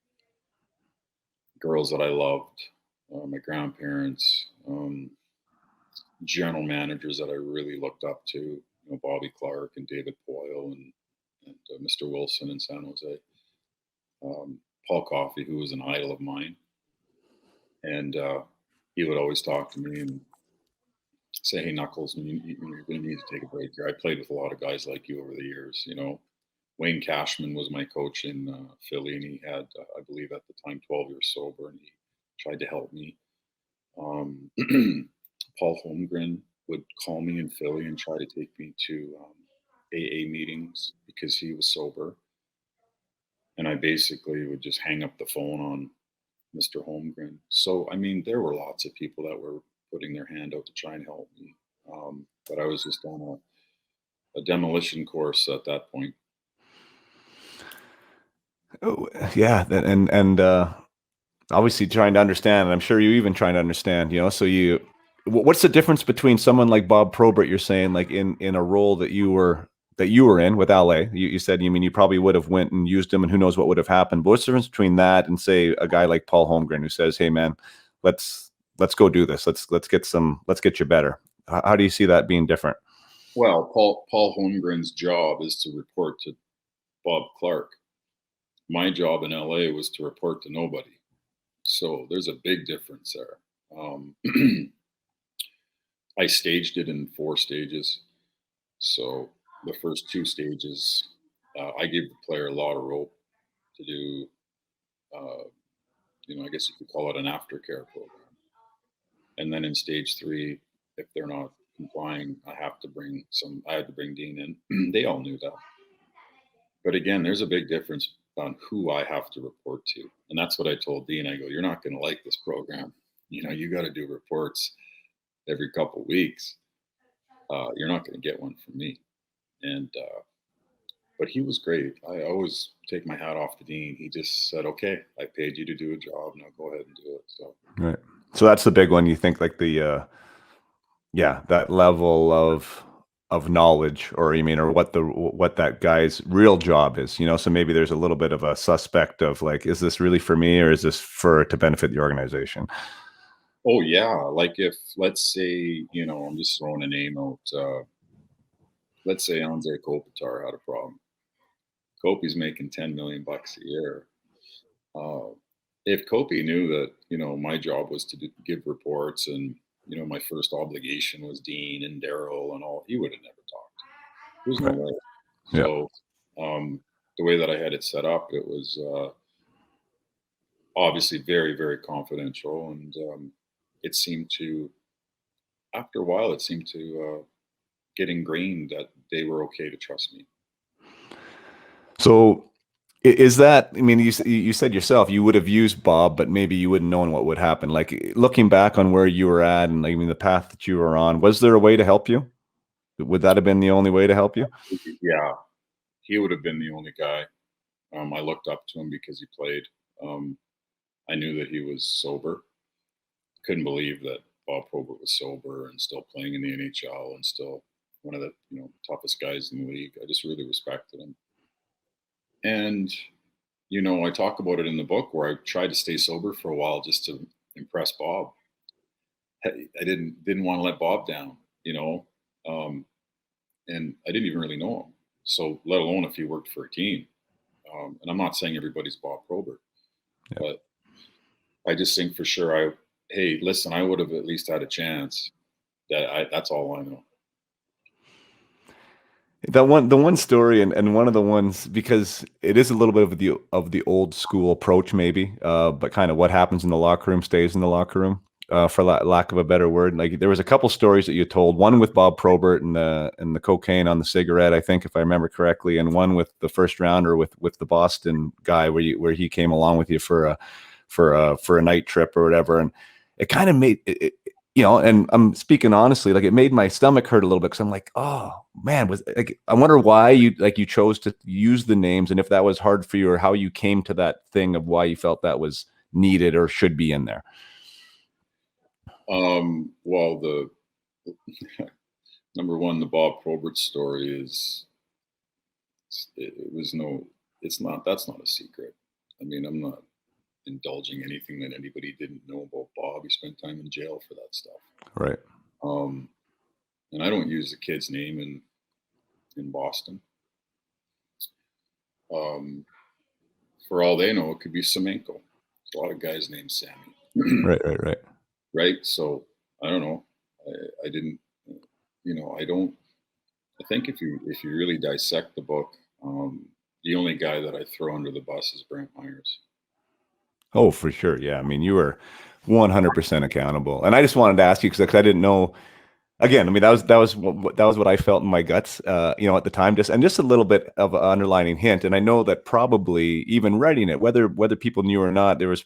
Girls that I loved, my grandparents, general managers that I really looked up to, Bobby Clark and David Poyle and Mr. Wilson in San Jose, Paul Coffey, who was an idol of mine, and he would always talk to me and say, "Hey, Knuckles, you're going to need to take a break here." I played with a lot of guys like you over the years. Wayne Cashman was my coach in Philly, and he had, I believe, at the time, 12 years sober, and he tried to help me. Paul Holmgren would call me in Philly and try to take me to AA meetings because he was sober, and I basically would just hang up the phone on Mr. Holmgren. So, I mean, there were lots of people that were putting their hand out to try and help me. But I was just on a demolition course at that point. Oh, yeah. And obviously trying to understand, and I'm sure you even trying to understand, so what's the difference between someone like Bob Probert, you're saying, like in a role that you were in with LA, you said, you probably would have went and used him and who knows what would have happened. But what's the difference between that and say a guy like Paul Holmgren who says, "Hey man, let's go do this. Let's get you better." How do you see that being different? Well, Paul Holmgren's job is to report to Bob Clark. My job in LA was to report to nobody. So there's a big difference there. I staged it in 4 stages. So the first 2 stages, I gave the player a lot of rope to do, I guess you could call it an aftercare program. And then in stage 3, if they're not complying, I had to bring Dean in. They all knew that. But again, there's a big difference on who I have to report to. And that's what I told Dean. I go, "You're not going to like this program. You got to do reports every couple weeks. You're not going to get one from me." And but he was great. I always take my hat off to Dean. He just said, "Okay, I paid you to do a job. Now go ahead and do it." So right. So that's the big one. You think like the that level of knowledge, or what that guy's real job is. So maybe there's a little bit of a suspect of like, is this really for me or is this to benefit the organization? Oh yeah, like if, let's say, I'm just throwing a name out. Let's say Anze Kopitar had a problem. Kopi's making $10 million a year. If Kopi knew that, my job was to give reports and, my first obligation was Dean and Daryl and all, he would have never talked. There's no way. Yeah. So the way that I had it set up, it was obviously very, very confidential. And it seemed to, after a while, get ingrained that they were okay to trust me. So is that, you said yourself, you would have used Bob, but maybe you wouldn't known what would happen. Like looking back on where you were at and the path that you were on, was there a way to help you? Would that have been the only way to help you? Yeah, he would have been the only guy. I looked up to him because he played. I knew that he was sober. Couldn't believe that Bob Probert was sober and still playing in the NHL and still one of the toughest guys in the league. I just really respected him. And I talk about it in the book where I tried to stay sober for a while just to impress Bob. I didn't want to let Bob down, and I didn't even really know him. So let alone if he worked for a team. And I'm not saying everybody's Bob Probert, but I just think for sure hey, listen, I would have at least had a chance. That's all I know. The one story and one of the ones, because it is a little bit of the old school approach maybe, but kind of what happens in the locker room stays in the locker room. for lack of a better word. Like there was a couple stories that you told, one with Bob Probert and the cocaine on the cigarette, I think, if I remember correctly, and one with the first rounder with the Boston guy where he came along with you for a night trip or whatever. And it kind of made it, you know, and I'm speaking honestly, like it made my stomach hurt a little bit because I'm like, oh man, was like, I wonder why you chose to use the names, and if that was hard for you, or how you came to that thing of why you felt that was needed or should be in there. Well, the number one, the Bob Probert story is that's not a secret. I mean, I'm not indulging anything that anybody didn't know about Bob. He spent time in jail for that stuff. Right. And I don't use the kid's name in Boston. For all they know, it could be Semenko. There's a lot of guys named Sammy. Right. Right. So I don't know. I didn't, you know, I think if you really dissect the book, the only guy that I throw under the bus is Brantt Myhres. Oh, for sure. Yeah. I mean, you were 100% accountable. And I just wanted to ask you because I didn't know. Again, I mean, that was what I felt in my guts, you know, at the time. Just a little bit of an underlining hint. And I know that probably even writing it, whether people knew or not, there was,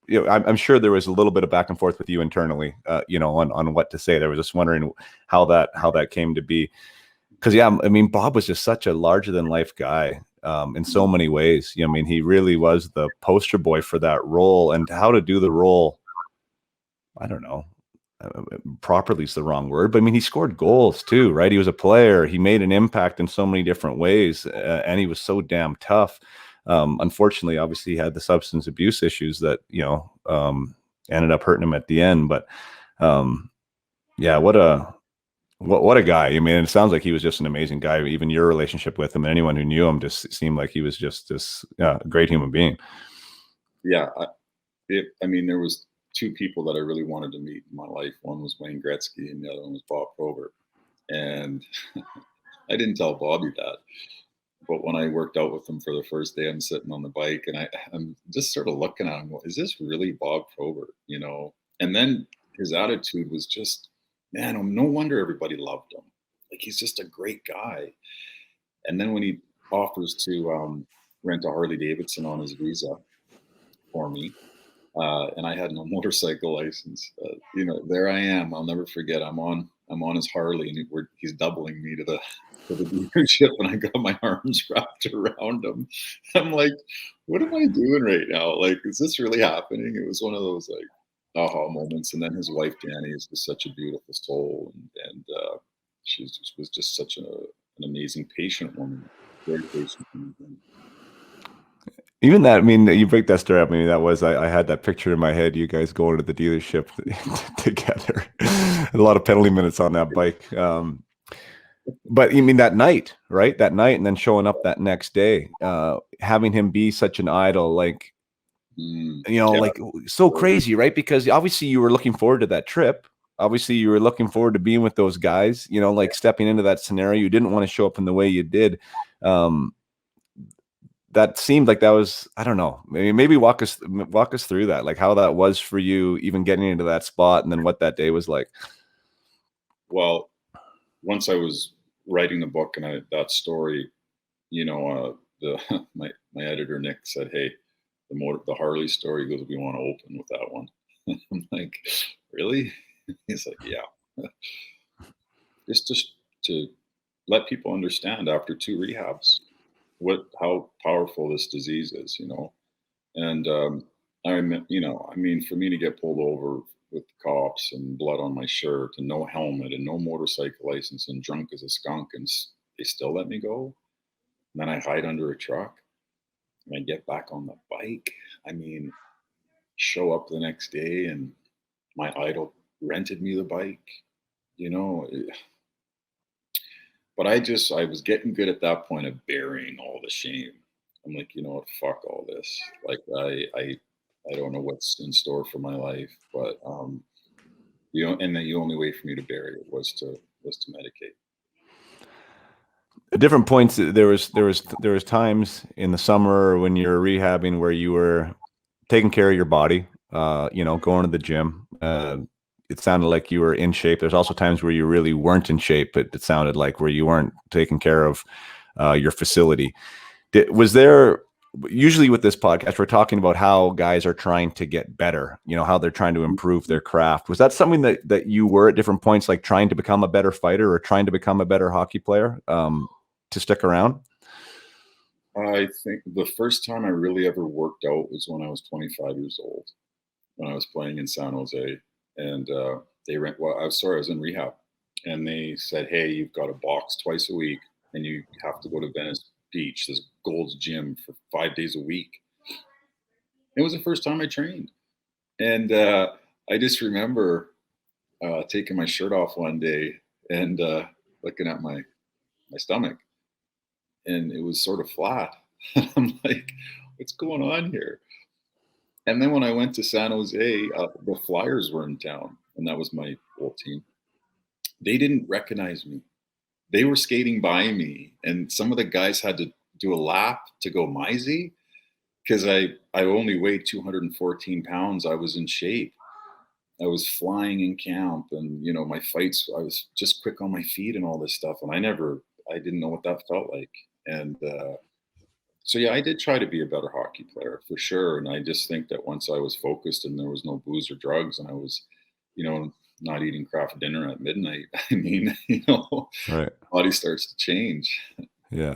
you know, I'm sure there was a little bit of back and forth with you internally, you know, on what to say. There was just wondering how that came to be. Because yeah, I mean, Bob was just such a larger than life guy. In so many ways. You know, I mean, he really was the poster boy for that role, and how to do the role, I don't know, properly is the wrong word, but I mean, he scored goals too, right? He was a player. He made an impact in so many different ways, and he was so damn tough. Unfortunately, obviously, he had the substance abuse issues that, you know, ended up hurting him at the end. But yeah, what a guy. I mean, it sounds like he was just an amazing guy. Even your relationship with him and anyone who knew him just seemed like he was just this great human being. Yeah. I mean, there was two people that I really wanted to meet in my life. One was Wayne Gretzky and the other one was Bob Probert. And I didn't tell Bobby that. But when I worked out with him for the first day, I'm sitting on the bike and I'm just sort of looking at him. Is this really Bob Probert? You know? And then his attitude was just, man, no wonder everybody loved him. Like, he's just a great guy. And then when he offers to rent a Harley Davidson on his visa for me, and I had no motorcycle license, you know, there I am. I'll never forget. I'm on his Harley, and he's doubling me to the dealership, and I got my arms wrapped around him. I'm like, what am I doing right now? Like, is this really happening? It was one of those like aha moments. And then his wife Danny is just such a beautiful soul, and she was just such an amazing patient woman, very patient woman. Even that, I mean, you break that story up. I mean, that was, I had that picture in my head, you guys going to the dealership together. A lot of penalty minutes on that bike. But you mean that night, right? That night, and then showing up that next day, having him be such an idol, like, you know, yeah, like so crazy, right? Because obviously you were looking forward to that trip. Obviously you were looking forward to being with those guys, you know, like stepping into that scenario. You didn't want to show up in the way you did. That seemed like that was, I don't know, maybe walk us through that, like how that was for you, even getting into that spot, and then what that day was like. Well, once I was writing the book and that story, you know, my editor Nick said, "Hey, the Harley story," goes, "we want to open with that one." I'm like, really? He's like, yeah. Just to let people understand after 2 rehabs how powerful this disease is, you know. And you know, I mean, for me to get pulled over with the cops and blood on my shirt and no helmet and no motorcycle license and drunk as a skunk, and they still let me go. And then I hide under a truck and I get back on the bike. I mean, show up the next day and my idol rented me the bike, you know. But I was getting good at that point of burying all the shame. I'm like, you know what, fuck all this. Like, I don't know what's in store for my life, but you know, and the only way for me to bury it was to medicate. At different points, there was times in the summer when you're rehabbing where you were taking care of your body, going to the gym. It sounded like you were in shape. There's also times where you really weren't in shape, but it sounded like where you weren't taking care of your facility. Was there, usually with this podcast, we're talking about how guys are trying to get better, how they're trying to improve their craft. Was that something that you were at different points, like trying to become a better fighter or trying to become a better hockey player to stick around? I think the first time I really ever worked out was when I was 25 years old, when I was playing in San Jose. And I was in rehab. And they said, hey, you've got to box twice a week and you have to go to Venice Beach, this Gold's Gym, for 5 days a week. It was the first time I trained. And I just remember taking my shirt off one day and looking at my stomach, and it was sort of flat. I'm like, what's going on here? And then when I went to San Jose, the Flyers were in town, and that was my old team. They didn't recognize me. They were skating by me, and some of the guys had to do a lap to go Meisy because I only weighed 214 pounds. I was in shape. I was flying in camp, and my fights, I was just quick on my feet and all this stuff. And I didn't know what that felt like. And so yeah, I did try to be a better hockey player for sure. And I just think that once I was focused and there was no booze or drugs, and I was, not eating Kraft dinner at midnight, I mean, Right. body starts to change. Yeah.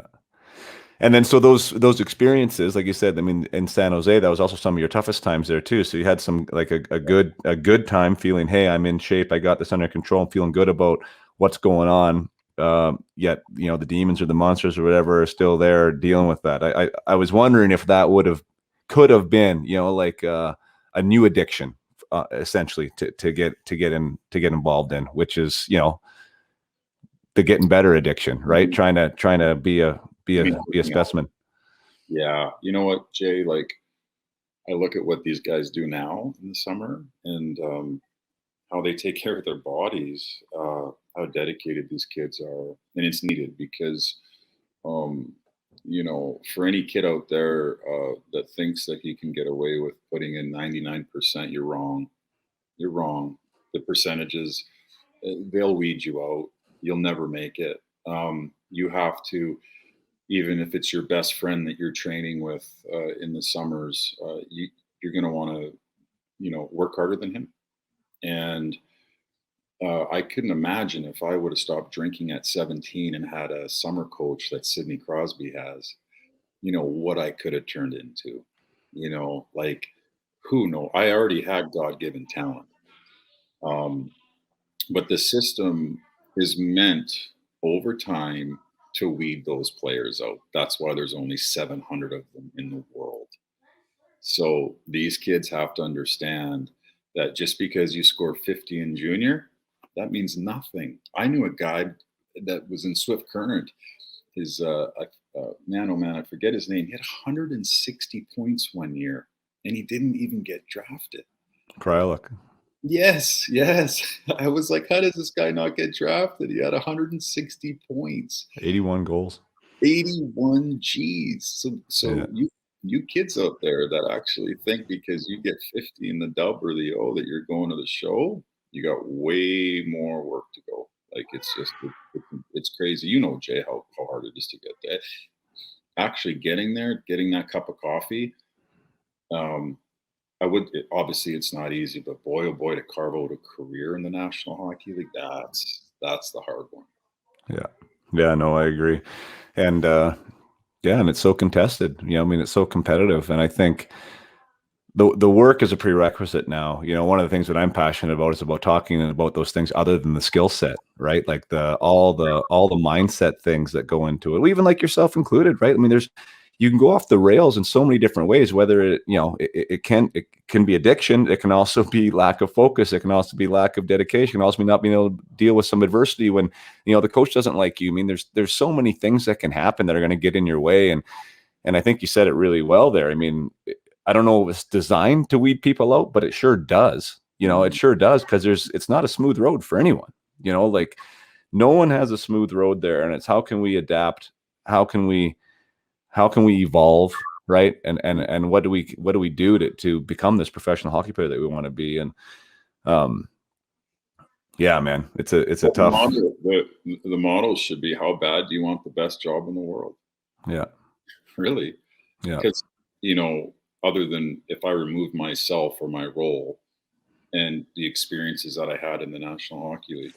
And then so those experiences, like you said, I mean, in San Jose, that was also some of your toughest times there too. So you had some like a good time feeling, hey, I'm in shape, I got this under control, I'm feeling good about what's going on. Yet the demons or the monsters or whatever are still there dealing with that. I was wondering if that could have been like a new addiction, essentially to get involved in, which is the getting better addiction, right? Mm-hmm. Trying to be a specimen. Yeah. You know what, Jay, like I look at what these guys do now in the summer, and how they take care of their bodies, how dedicated these kids are. And it's needed because, for any kid out there that thinks that he can get away with putting in 99%, you're wrong. You're wrong. The percentages, they'll weed you out. You'll never make it. You have to, even if it's your best friend that you're training with in the summers, you're going to want to, work harder than him. And I couldn't imagine if I would have stopped drinking at 17 and had a summer coach that Sidney Crosby has, what I could have turned into, like who knows? I already had God-given talent. But the system is meant over time to weed those players out. That's why there's only 700 of them in the world. So these kids have to understand that just because you score 50 in junior, that means nothing. I knew a guy that was in Swift Current. His man, oh man, I forget his name. He had 160 points one year, and he didn't even get drafted. Krylik. Yes. I was like, how does this guy not get drafted? He had 160 points, 81 goals, 81 G's. So yeah. you kids out there that actually think because you get 50 in the dub or the O that you're going to the show, you got way more work to go. Like it's just it's crazy. Jay, how hard it is to get there. Actually getting there, getting that cup of coffee. Obviously it's not easy, but boy, oh boy, to carve out a career in the National Hockey League, that's the hard one. Yeah, no, I agree. And and it's so contested, I mean, it's so competitive. And I think the work is a prerequisite now. One of the things that I'm passionate about is about talking about those things other than the skill set, right? Like all the mindset things that go into it, even like yourself included, right? I mean, you can go off the rails in so many different ways, whether it can be addiction. It can also be lack of focus. It can also be lack of dedication. It can also be not being able to deal with some adversity when, the coach doesn't like you. I mean, there's so many things that can happen that are going to get in your way. And I think you said it really well there. I mean, I don't know if it's designed to weed people out, but it sure does. It sure does, because it's not a smooth road for anyone. Like no one has a smooth road there. And it's how can we adapt? How can we evolve right? And what do we do to become this professional hockey player that we want to be? And yeah, man, it's a Well, tough. the model should be, how bad do you want the best job in the world? Yeah, Really? yeah, Because, other than if I remove myself or my role and the experiences that I had in the National Hockey League,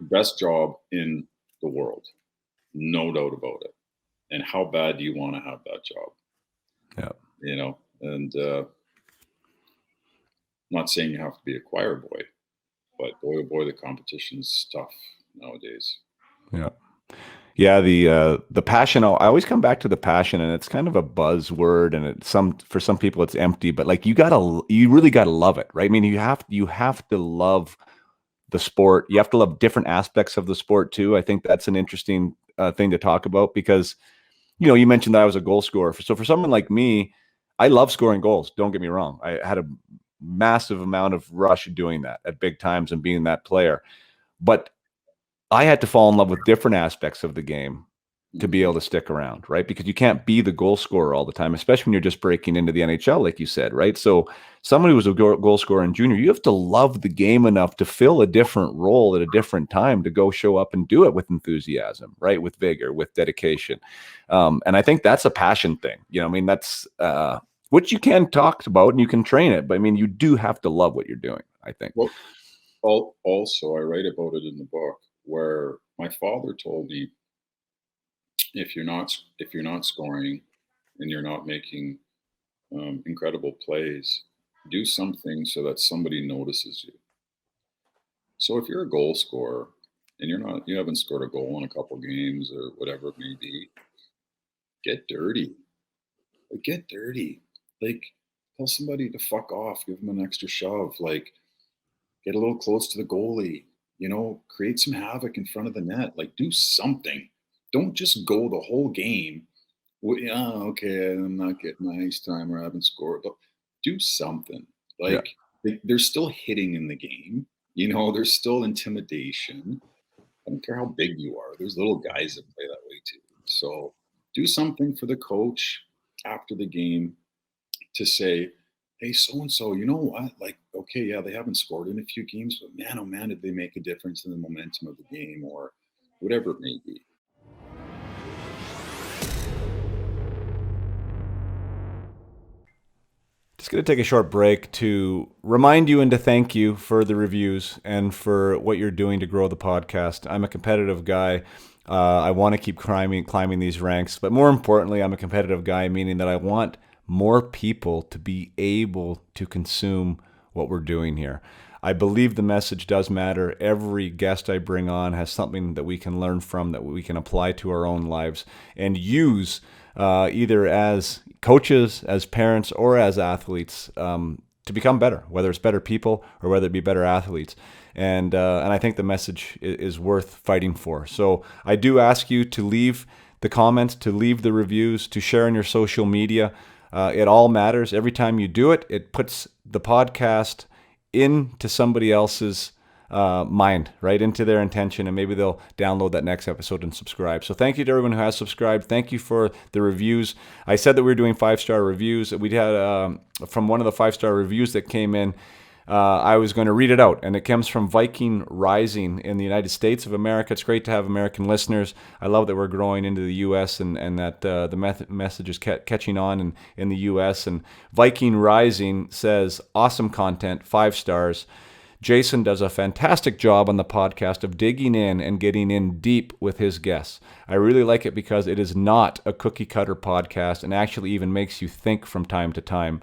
best job in the world, no doubt about it. And how bad do you want to have that job? yeah. And I'm not saying you have to be a choir boy, but boy, oh boy, the competition's tough nowadays. Yeah. Yeah, the passion. I always come back to the passion, and it's kind of a buzzword, and for some people it's empty. But like you really gotta love it, right? I mean, you have to love the sport. You have to love different aspects of the sport too. I think that's an interesting thing to talk about because you mentioned that I was a goal scorer. So for someone like me, I love scoring goals. Don't get me wrong. I had a massive amount of rush doing that at big times and being that player, but I had to fall in love with different aspects of the game to be able to stick around, right? Because you can't be the goal scorer all the time, especially when you're just breaking into the NHL, like you said, right? So someone who was a goal scorer in junior, you have to love the game enough to fill a different role at a different time to go show up and do it with enthusiasm, right? With vigor, with dedication. And I think that's a passion thing. I mean, that's which you can talk about and you can train it, but I mean, you do have to love what you're doing, I think. Well, also, I write about it in the book, where my father told me, if you're not scoring and you're not making incredible plays, do something so that somebody notices you. So if you're a goal scorer and you haven't scored a goal in a couple games or whatever it may be, get dirty. Get dirty. Like, tell somebody to fuck off. Give them an extra shove. Like, get a little close to the goalie. Create some havoc in front of the net. Like, do something. Don't just go the whole game. Well, yeah, okay, I'm not getting my ice time or I haven't scored. But do something. Like, they're still hitting in the game. There's still intimidation. I don't care how big you are. There's little guys that play that way too. So do something for the coach after the game to say, hey, so and so, you know what? Like, okay, yeah, they haven't scored in a few games, but man, oh man, did they make a difference in the momentum of the game or whatever it may be. Just going to take a short break to remind you and to thank you for the reviews and for what you're doing to grow the podcast. I'm a competitive guy. I want to keep climbing these ranks, but more importantly, I'm a competitive guy, meaning that I want more people to be able to consume what we're doing here. I believe the message does matter. Every guest I bring on has something that we can learn from, that we can apply to our own lives and use either as coaches, as parents, or as athletes to become better, whether it's better people or whether it be better athletes. And I think the message is worth fighting for. So I do ask you to leave the comments, to leave the reviews, to share on your social media. It all matters. Every time you do it, it puts the podcast into somebody else's mind, right, into their intention, and maybe they'll download that next episode and subscribe. So thank you to everyone who has subscribed. Thank you for the reviews. I said that we were doing 5-star reviews. We had from one of the 5-star reviews that came in, I was going to read it out, and it comes from Viking Rising in the United States of America. It's great to have American listeners. I love that we're growing into the U.S. and that the message is catching on in the U.S. And Viking Rising says, awesome content, 5 stars. Jason does a fantastic job on the podcast of digging in and getting in deep with his guests. I really like it because it is not a cookie cutter podcast and actually even makes you think from time to time.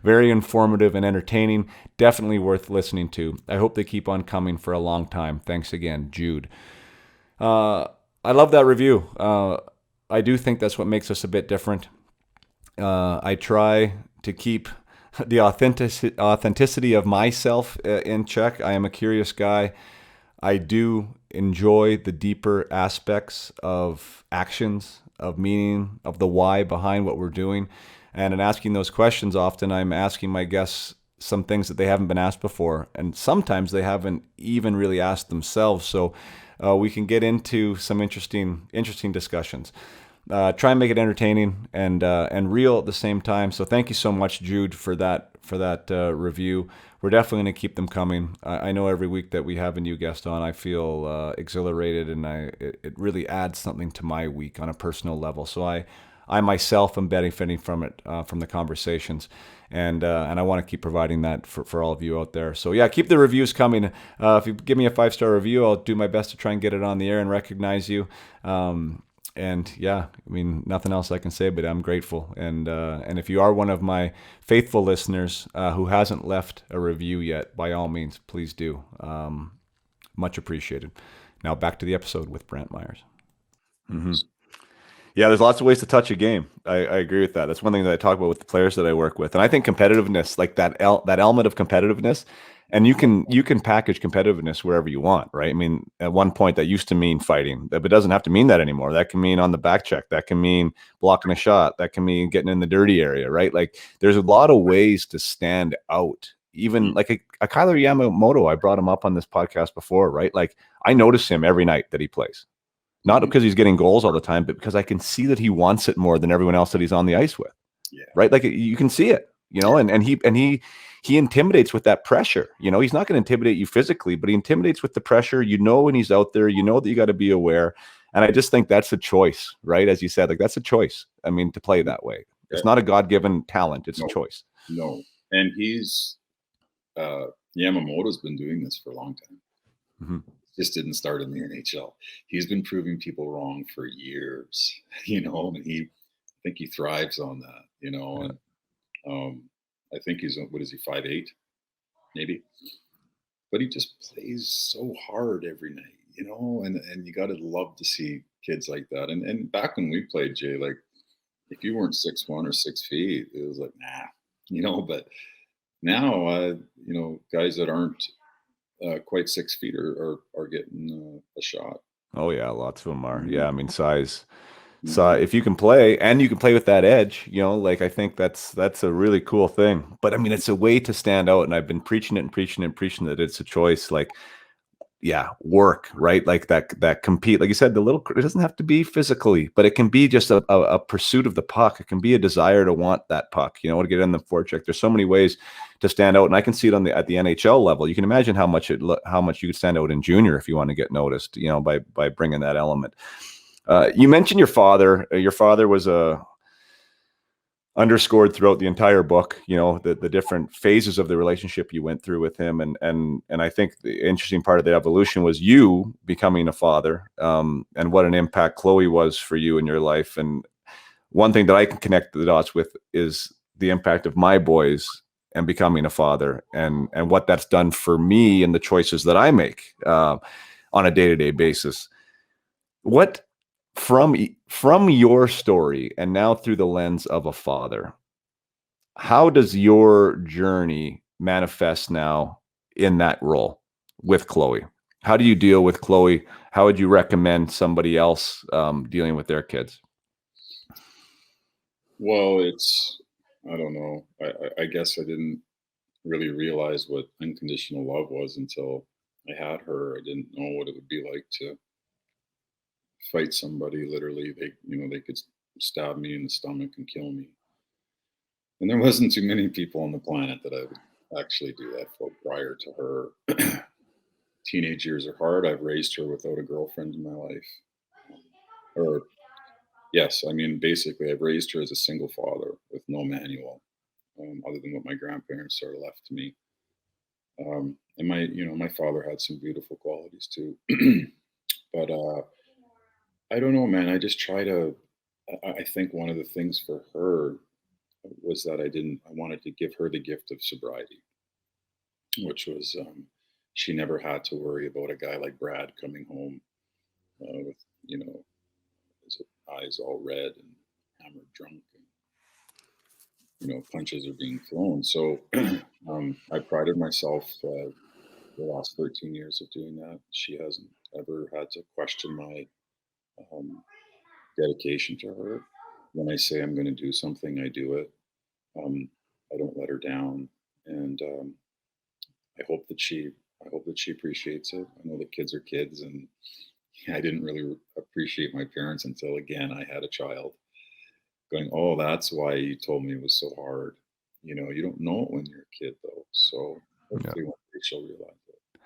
Very informative and entertaining. Definitely worth listening to. I hope they keep on coming for a long time. Thanks again, Jude. I love that review. I do think that's what makes us a bit different. I try to keep the authenticity of myself in check. I am a curious guy. I do enjoy the deeper aspects of actions, of meaning, of the why behind what we're doing. And in asking those questions, often I'm asking my guests some things that they haven't been asked before. And sometimes they haven't even really asked themselves. So we can get into some interesting discussions. try and make it entertaining and real at the same time. So thank you so much, Jude, for that review. We're definitely going to keep them coming. I know every week that we have a new guest on, I feel exhilarated, and it really adds something to my week on a personal level. So I myself am benefiting from it, from the conversations, and I want to keep providing that for all of you out there. So yeah, keep the reviews coming. If you give me a 5-star review, I'll do my best to try and get it on the air and recognize you. And yeah, I mean, nothing else I can say, but I'm grateful. And if you are one of my faithful listeners who hasn't left a review yet, by all means, please do. Much appreciated. Now back to the episode with Brantt Myhres. Mm-hmm. Yeah, there's lots of ways to touch a game. I agree with that. That's one thing that I talk about with the players that I work with. And I think competitiveness, like that element of competitiveness, and you can package competitiveness wherever you want, right? I mean, at one point that used to mean fighting, but it doesn't have to mean that anymore. That can mean on the back check. That can mean blocking a shot. That can mean getting in the dirty area, right? Like there's a lot of ways to stand out. Even like a Kyler Yamamoto, I brought him up on this podcast before, right? Like I notice him every night that he plays. Not because he's getting goals all the time, but because I can see that he wants it more than everyone else that he's on the ice with. Yeah. Right. Like you can see it, you know, and he intimidates with that pressure. You know, he's not going to intimidate you physically, but he intimidates with the pressure, you know, when he's out there, you know, that you got to be aware. And I just think that's a choice, right? As you said, like that's a choice. I mean, to play that way. It's not a God-given talent. It's a choice. No. And Yamamoto's been doing this for a long time. Mm-hmm. Just didn't start in the NHL. He's been proving people wrong for years, you know, and I think he thrives on that, you know, and I think what is he, 5'8", maybe? But he just plays so hard every night, you know, and you got to love to see kids like that. And back when we played, Jay, like if you weren't 6'1" or 6 feet, it was like, nah, you know, but now, you know, guys that aren't quite 6 feet are getting a shot. Oh yeah, lots of them are. Mm-hmm. Yeah, I mean size. So if you can play and you can play with that edge, you know, like I think that's a really cool thing. But I mean, it's a way to stand out, and I've been preaching that it's a choice. Like, yeah, work, right? Like that compete. Like you said, it doesn't have to be physically, but it can be just a pursuit of the puck. It can be a desire to want that puck, you know, to get in the forecheck. There's so many ways to stand out, and I can see it at the NHL level. You can imagine how much you could stand out in junior if you want to get noticed, you know, by bringing that element. You mentioned your father. Your father was underscored throughout the entire book, you know, the different phases of the relationship you went through with him. And I think the interesting part of the evolution was you becoming a father, and what an impact Chloe was for you in your life. And one thing that I can connect the dots with is the impact of my boys and becoming a father, and what that's done for me and the choices that I make on a day-to-day basis. What from your story and now through the lens of a father, how does your journey manifest now in that role with Chloe? How do you deal with Chloe? How would you recommend somebody else dealing with their kids? Well, I don't know. I guess I didn't really realize what unconditional love was until I had her. I didn't know what it would be like to fight somebody. Literally, they could stab me in the stomach and kill me. And there wasn't too many people on the planet that I would actually do that for prior to her. Teenage years are hard. I've raised her without a girlfriend in my life. Yes, I mean, basically, I've raised her as a single father with no manual, other than what my grandparents sort of left to me. And my father had some beautiful qualities too. But I don't know, man. I just try to. I think one of the things for her was that I wanted to give her the gift of sobriety, which was she never had to worry about a guy like Brad coming home with his eyes all red and hammered drunk, and punches are being thrown. So I prided myself the last 13 years of doing that. She hasn't ever had to question my dedication to her. When I say I'm going to do something, I do it. I don't let her down, and I hope that she appreciates it. I know that kids are kids, and I didn't really appreciate my parents until again I had a child. Going, oh, that's why you told me it was so hard. You don't know it when you're a kid though. So Yeah. hopefully one day she'll realize it.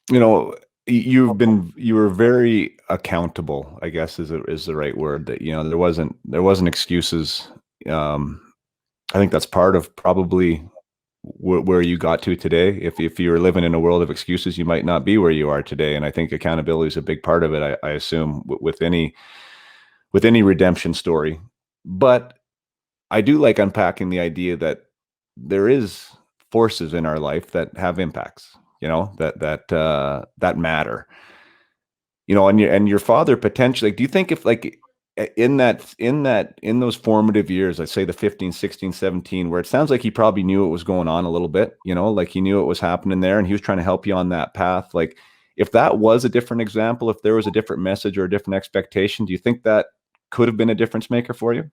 You know, you were very accountable, I guess is the right word. That, you know, there wasn't excuses. Um, I think that's part of probably where you got to today. If you were living in a world of excuses, you might not be where you are today. And I think accountability is a big part of it. I assume with any redemption story. But I do like unpacking the idea that there is forces in our life that have impacts, you know, that matter. You know, and your father potentially, like, do you think if like in those formative years, I'd say the 15, 16, 17, where it sounds like he probably knew what was going on a little bit, you know, like he knew what was happening there and he was trying to help you on that path. Like if that was a different example, if there was a different message or a different expectation, do you think that could have been a difference maker for you?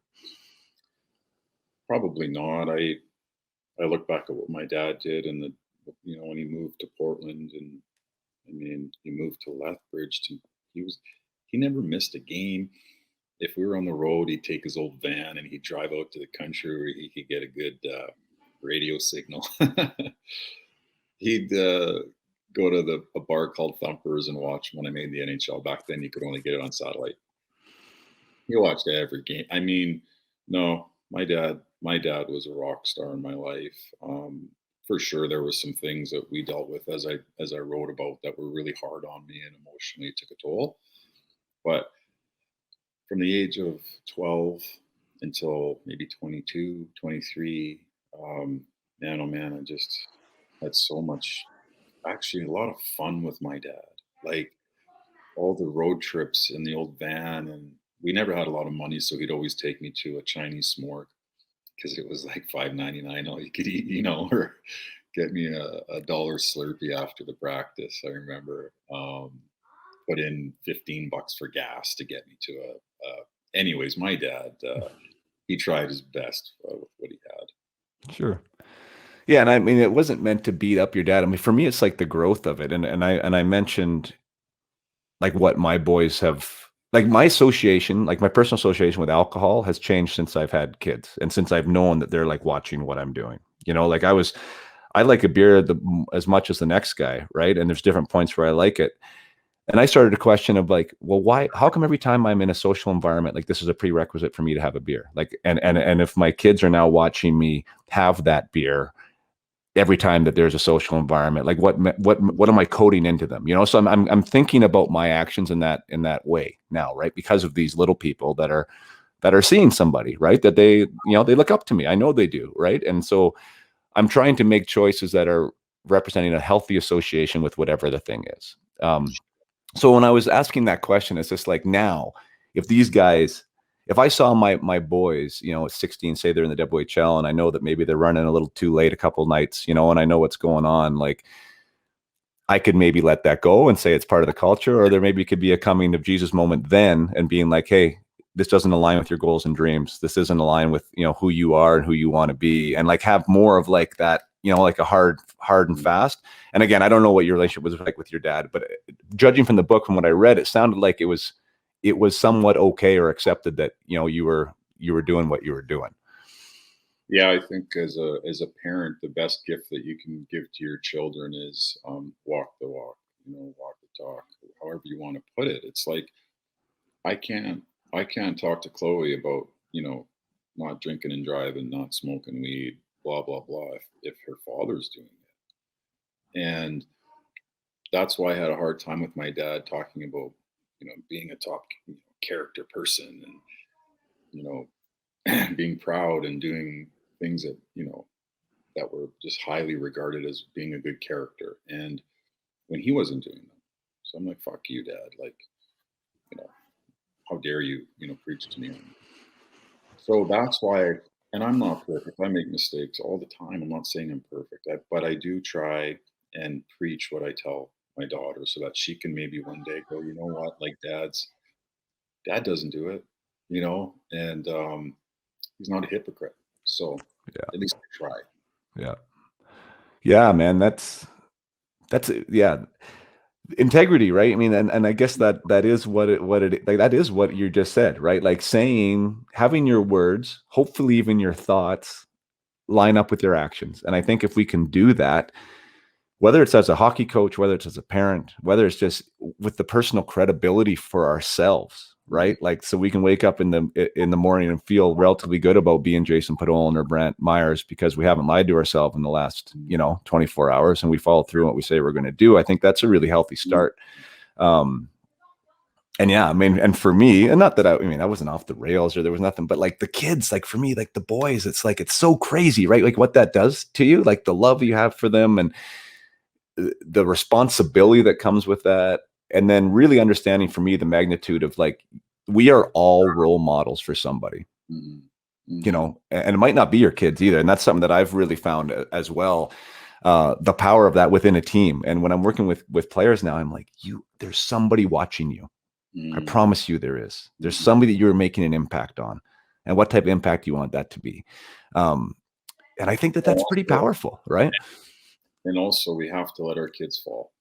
Probably not. I look back at what my dad did and when he moved to Portland, and I mean, he moved to Lethbridge. He never missed a game. If we were on the road, he'd take his old van and he'd drive out to the country where he could get a good radio signal. He'd go to a bar called Thumpers and watch when I made the NHL. Back then, you could only get it on satellite. He watched every game. I mean, no, my dad was a rock star in my life. For sure, there was some things that we dealt with as I wrote about that were really hard on me and emotionally took a toll. But from the age of 12 until maybe 22, 23, man, oh man, I just had so much, actually, a lot of fun with my dad. Like all the road trips in the old van, and we never had a lot of money, so he'd always take me to a Chinese smorg because it was like $5.99 all you could eat, or get me a dollar Slurpee after the practice. I remember put in $15 for gas to get me to anyways, my dad, he tried his best with what he had. Sure. Yeah, and I mean, it wasn't meant to beat up your dad. I mean, for me, it's like the growth of it, and I mentioned like what my boys have, like my association, like my personal association with alcohol has changed since I've had kids and since I've known that they're like watching what I'm doing. You know, like I like a beer as much as the next guy, right? And there's different points where I like it. And I started a question of like, well, why? How come every time I'm in a social environment, like this is a prerequisite for me to have a beer? Like, and if my kids are now watching me have that beer every time that there's a social environment, like what am I coding into them? You know, so I'm thinking about my actions in that way now, right? Because of these little people that are seeing somebody, right? That they look up to me. I know they do, right? And so I'm trying to make choices that are representing a healthy association with whatever the thing is. So when I was asking that question, it's just like now, if these guys, if I saw my boys, you know, at 16, say they're in the WHL, and I know that maybe they're running a little too late a couple of nights, you know, and I know what's going on, like I could maybe let that go and say it's part of the culture, or there maybe could be a coming of Jesus moment then and being like, hey, this doesn't align with your goals and dreams. This isn't aligned with, you know, who you are and who you want to be, and like have more of like that, you know, like a hard and fast. And again, I don't know what your relationship was like with your dad, but judging from the book, from what I read, it sounded like it was somewhat okay or accepted that, you know, you were doing what you were doing. Yeah, I think as a parent, the best gift that you can give to your children is walk the walk, walk the talk, however you want to put it. It's like I can't I can't talk to Chloe about not drinking and driving, not smoking weed, blah blah blah, if her father's doing it. And that's why I had a hard time with my dad talking about being a top character person, and being proud and doing things that were just highly regarded as being a good character. And when he wasn't doing them, so I'm like, fuck you, dad. Like, you know, how dare you, preach to me. So that's why, and I'm not perfect. I make mistakes all the time. I'm not saying I'm perfect, but I do try and preach what I tell my daughter so that she can maybe one day go, you know what, like dad doesn't do it, and he's not a hypocrite. So Yeah. at least I try. Yeah. Yeah, man. Yeah. integrity, right? I mean, and I guess that is what like that is what you just said, right? Like saying, having your words, hopefully even your thoughts, line up with your actions. And I think if we can do that, whether it's as a hockey coach, whether it's as a parent, whether it's just with the personal credibility for ourselves, right? Like, so we can wake up in the morning and feel relatively good about being Jason Podolin or Brantt Myhres because we haven't lied to ourselves in the last, 24 hours, and we follow through what we say we're going to do. I think that's a really healthy start. And yeah, I mean, and for me, and not that I wasn't off the rails or there was nothing, but like the kids, like for me, like the boys, it's like, it's so crazy, right? Like what that does to you, like the love you have for them and the responsibility that comes with that. And then really understanding for me the magnitude of like, we are all role models for somebody, and it might not be your kids either. And that's something that I've really found as well. The power of that within a team. And when I'm working with players now, I'm like, there's somebody watching you. I promise you there is. There's somebody that you're making an impact on, and what type of impact you want that to be. And I think that's pretty powerful, right? And also we have to let our kids fall,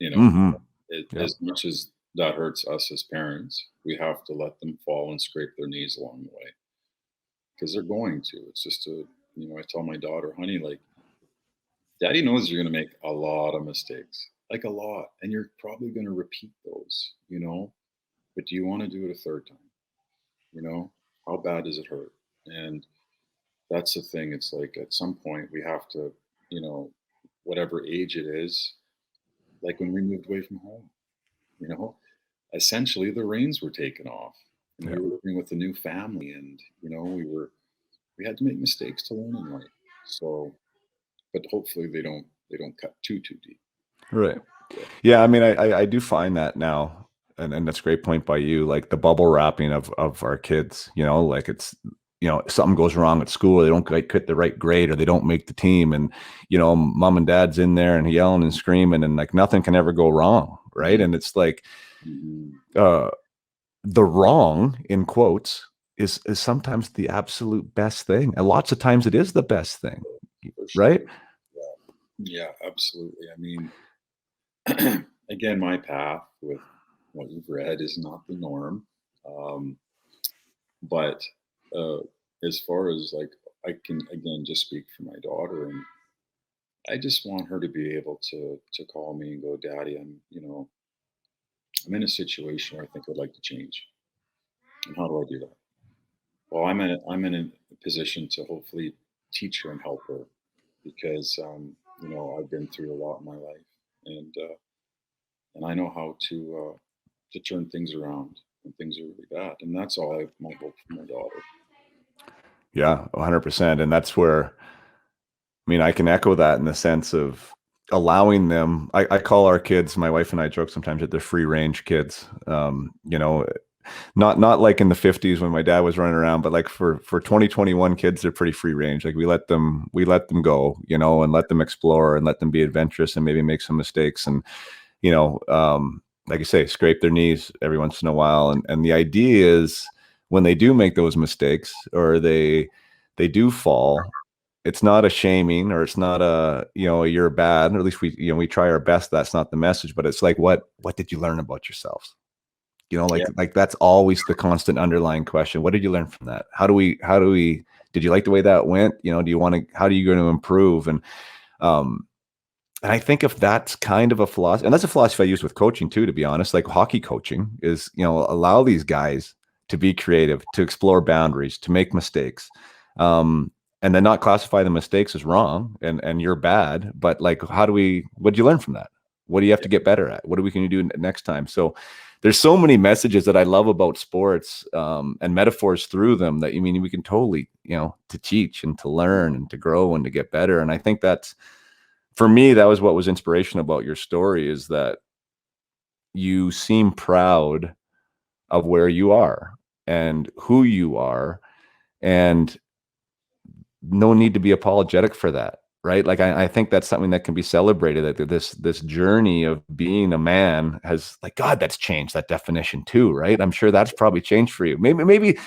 as much as that hurts us as parents, we have to let them fall and scrape their knees along the way, because they're going to. It's just I tell my daughter, honey, like, daddy knows you're going to make a lot of mistakes, like a lot, and you're probably going to repeat those, but do you want to do it a third time? How bad does it hurt? And that's the thing. It's like at some point we have to, whatever age it is, like when we moved away from home, essentially the reins were taken off, and we were living with a new family, and we had to make mistakes to learn in life. So, but hopefully they don't cut too deep. Right. Yeah. I mean, I do find that now, and that's a great point by you, like the bubble wrapping of our kids, like it's, something goes wrong at school, they don't get the right grade or they don't make the team, and mom and dad's in there and yelling and screaming, and like nothing can ever go wrong, right? And it's like the wrong, in quotes, is sometimes the absolute best thing, and lots of times it is the best thing, right? Yeah, absolutely. I mean, again, my path with what you've read is not the norm, but as far as like, I can again just speak for my daughter, and I just want her to be able to call me and go, Daddy, I'm in a situation where I think I'd like to change. And how do I do that? Well, I'm in a position to hopefully teach her and help her, because I've been through a lot in my life, and I know how to turn things around when things are really bad, and that's all my hope for my daughter. Yeah, 100%. And that's where, I mean, I can echo that in the sense of allowing them. I call our kids, my wife and I joke sometimes that they're free range kids. Not like in the 50s when my dad was running around, but like for 2021 kids, they're pretty free range. Like we let them go, and let them explore and let them be adventurous and maybe make some mistakes, and like I say, scrape their knees every once in a while. And the idea is when they do make those mistakes or they do fall, it's not a shaming, or it's not a, you're bad, or at least we try our best. That's not the message, but it's like, what did you learn about yourselves? Like that's always the constant underlying question. What did you learn from that? How do we, did you like the way that went? Do you want to, how are you going to improve? And I think if that's kind of a philosophy, and that's a philosophy I use with coaching too, to be honest, like hockey coaching is, allow these guys to be creative, to explore boundaries, to make mistakes. And then not classify the mistakes as wrong and you're bad, but like, what did you learn from that? What do you have to get better at? What are we going to do next time? So there's so many messages that I love about sports, and metaphors through them that, we can totally, to teach and to learn and to grow and to get better. And I think that's, for me, that was what was inspirational about your story, is that you seem proud of where you are and who you are, and no need to be apologetic for that, right? Like I think that's something that can be celebrated, that this journey of being a man has, like, God, that's changed that definition too, right? I'm sure that's probably changed for you. Maybe